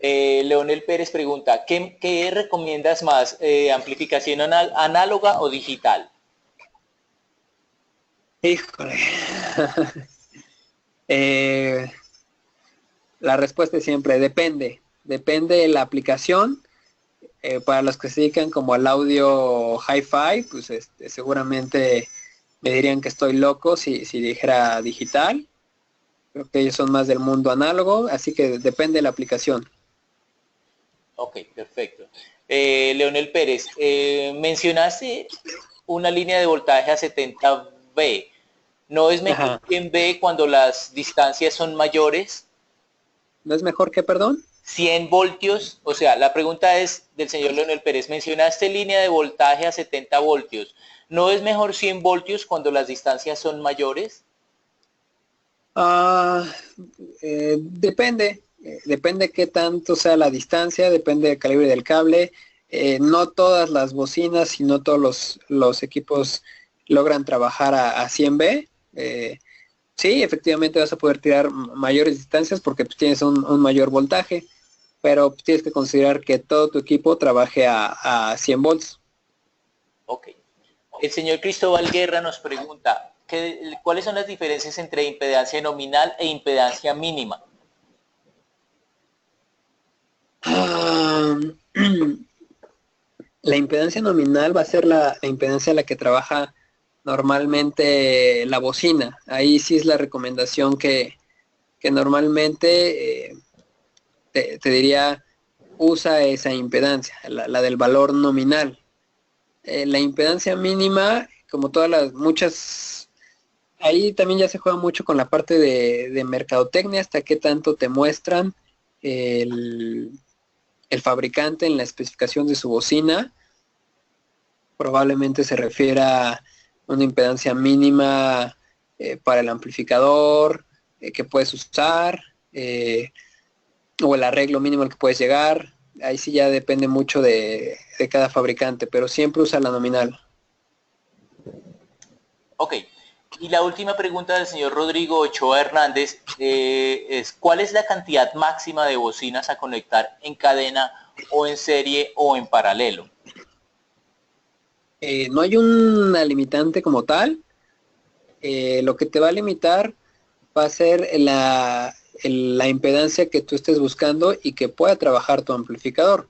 Leonel Pérez pregunta, ¿qué recomiendas más? ¿Amplificación análoga o digital? Híjole. La respuesta es siempre depende. Depende de la aplicación. Para los que se dedican como al audio hi-fi, pues seguramente me dirían que estoy loco si dijera digital. Creo que ellos son más del mundo análogo, así que depende de la aplicación. Ok, perfecto. Leonel Pérez, mencionaste una línea de voltaje a 70V. ¿No es mejor Ajá. 100V cuando las distancias son mayores? ¿No es mejor que perdón? 100 voltios, o sea, la pregunta es del señor Leonel Pérez, mencionaste línea de voltaje a 70 voltios. ¿No es mejor 100 voltios cuando las distancias son mayores? Ah, depende qué tanto sea la distancia, depende del calibre del cable. no todas las bocinas y no todos los equipos logran trabajar a 100B. Sí, efectivamente vas a poder tirar mayores distancias porque pues, tienes un mayor voltaje, pero pues, tienes que considerar que todo tu equipo trabaje a 100 volts. Ok. El señor Cristóbal Guerra nos pregunta, ¿cuáles son las diferencias entre impedancia nominal e impedancia mínima? La impedancia nominal va a ser la impedancia a la que trabaja normalmente la bocina. Ahí sí es la recomendación que normalmente te diría, usa esa impedancia, la del valor nominal. La impedancia mínima, como todas las muchas, ahí también ya se juega mucho con la parte de mercadotecnia, hasta qué tanto te muestran el fabricante en la especificación de su bocina. Probablemente se refiera a una impedancia mínima para el amplificador que puedes usar, o el arreglo mínimo al que puedes llegar. Ahí sí ya depende mucho de cada fabricante, pero siempre usa la nominal. Ok. Y la última pregunta del señor Rodrigo Ochoa Hernández es, ¿cuál es la cantidad máxima de bocinas a conectar en cadena o en serie o en paralelo? No hay una limitante como tal. Lo que te va a limitar va a ser la impedancia que tú estés buscando y que pueda trabajar tu amplificador.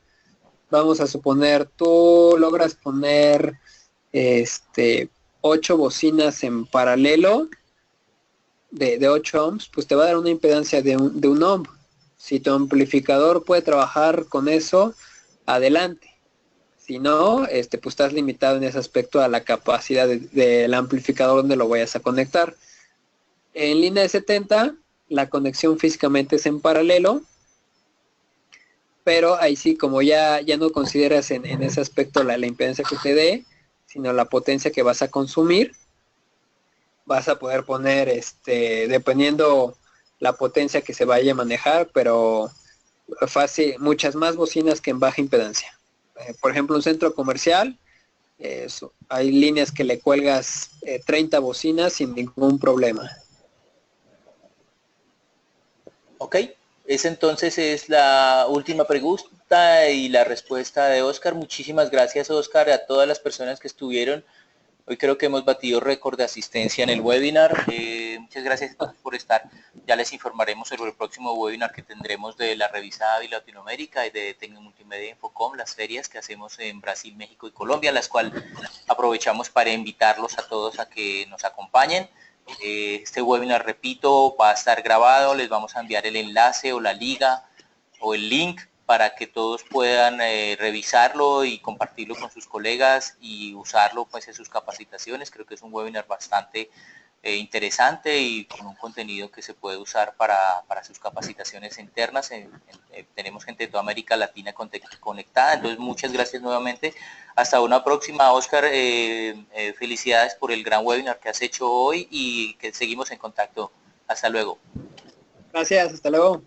Vamos a suponer, tú logras poner 8 bocinas en paralelo de 8 ohms, pues te va a dar una impedancia de un ohm. Si tu amplificador puede trabajar con eso, adelante. Si no, pues estás limitado en ese aspecto a la capacidad del amplificador donde lo vayas a conectar. En línea de 70, la conexión físicamente es en paralelo, pero ahí sí, como ya no consideras en ese aspecto la impedancia que te dé, sino la potencia que vas a consumir, vas a poder poner, dependiendo la potencia que se vaya a manejar, pero fácil, muchas más bocinas que en baja impedancia. Por ejemplo, un centro comercial, hay líneas que le cuelgas 30 bocinas sin ningún problema. Ok, esa entonces es la última pregunta y la respuesta de Oscar. Muchísimas gracias, Oscar, a todas las personas que estuvieron. Hoy creo que hemos batido récord de asistencia en el webinar. Muchas gracias a todos por estar. Ya les informaremos sobre el próximo webinar que tendremos de la revista Ávila Latinoamérica y de Tecnomultimedia Infocom, las ferias que hacemos en Brasil, México y Colombia, las cuales aprovechamos para invitarlos a todos a que nos acompañen. Este webinar, repito, va a estar grabado, les vamos a enviar el enlace o la liga o el link para que todos puedan revisarlo y compartirlo con sus colegas y usarlo pues en sus capacitaciones. Creo que es un webinar bastante interesante y con un contenido que se puede usar para sus capacitaciones internas. Tenemos gente de toda América Latina conectada, entonces muchas gracias nuevamente. Hasta una próxima, Oscar. Felicidades por el gran webinar que has hecho hoy y que seguimos en contacto. Hasta luego. Gracias, hasta luego.